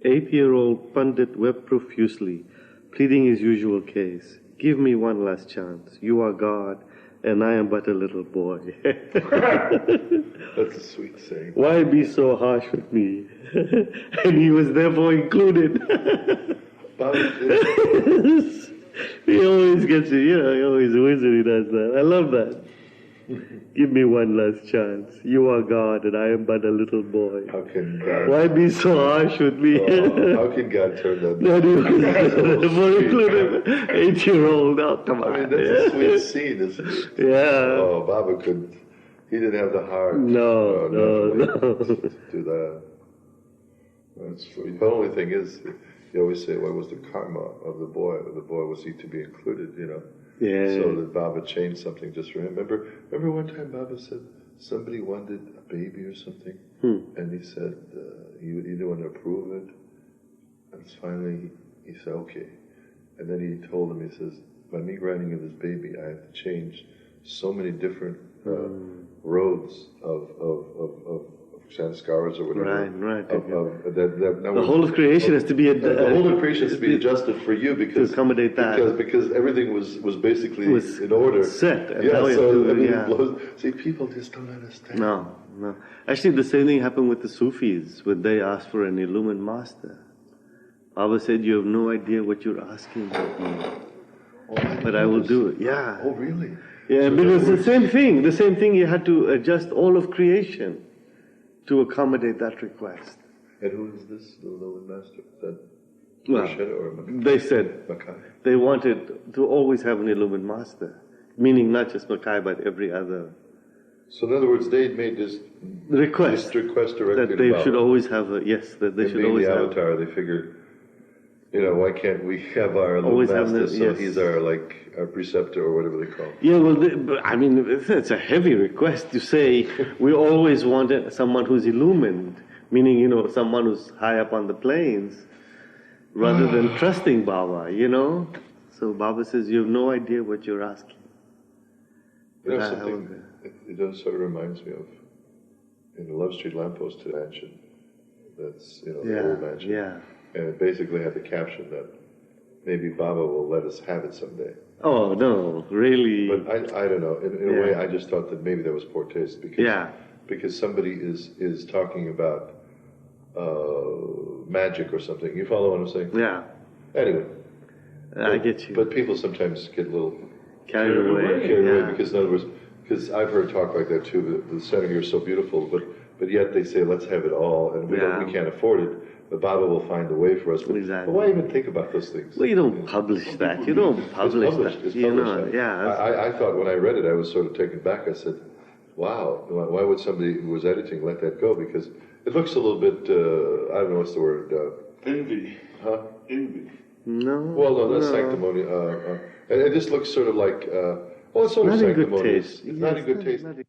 8-year-old Pandit wept profusely, pleading his usual case. Give me one last chance. You are God, and I am but a little boy. That's a sweet saying. Why be so harsh with me? And he was therefore included. He always gets it, he always wins when he does that. I love that. Give me one last chance. You are God, and I am but a little boy. How can God... Why be so harsh with me? How can God turn that down? For included 8-year-old. Oh, come on. I mean, that's a sweet scene, isn't it? Yeah. Oh, Baba couldn't... He didn't have the heart. No. To do that. That's sweet. The only thing is, you always say, what was the karma of the boy? The boy was he to be included, Yeah. So that Baba changed something just for him. Remember one time Baba said somebody wanted a baby or something, and he said he didn't want to approve it. And finally he said okay, and then he told him, he says, by me granting you this baby, I have to change so many different roads of sanskaras or whatever. Right. That The whole of creation has to be the whole of creation has to be adjusted for you because to accommodate that. because everything was basically Was in order. set, and Yeah, now we so have to- I mean, yeah. it blows. See, people just don't understand. No. Actually, the same thing happened with the Sufis when they asked for an illumined master. Baba said, "You have no idea what you're asking of me, but I will do it." Yeah. Oh, really? Yeah, So because that the same thing. The same thing. You had to adjust all of creation to accommodate that request. And who is this, the illumined master? Is that Well, Rashida or Makai? they said Makai? they wanted to always have an illumined master, meaning not just Makai, but every other So in other words, they made this request request directly that to they Baba. should always have a yes. That they And should being always the have. avatar, they figured, why can't we have our Always illumined have master? the- So yes. he's our preceptor or whatever they call him. Yeah, well, but, I mean, it's a heavy request to say we always wanted someone who's illumined, meaning, someone who's high up on the plains, rather than trusting Baba, So Baba says, you have no idea what you're asking. Something, it does sort of reminds me of, in the Love Street lamppost mansion, that's, the old mansion. Yeah. And it basically had the caption that maybe Baba will let us have it someday. Oh, no, really? But I don't know. In a way, I just thought that maybe that was poor taste because somebody is talking about magic or something. You follow what I'm saying? Yeah. Anyway. I get you. But people sometimes get a little Carried away. carried away because, in other words, because I've heard talk like that too. The center here is so beautiful, but yet they say let's have it all, and we can't afford it. But Baba will find a way for us. But, Exactly. but why even think about those things? Well, you don't publish that. You don't publish that. It's published. Yeah. I thought when I read it, I was sort of taken back. I said, "Wow, why would somebody who was editing let that go?" Because it looks a little bit. I don't know what's the word. Envy. Huh? Envy. No. Well, no, that's sanctimony. And it just looks sort of like. Well, it's sort of Not in good sanctimonious. taste. It's not in good taste. Not in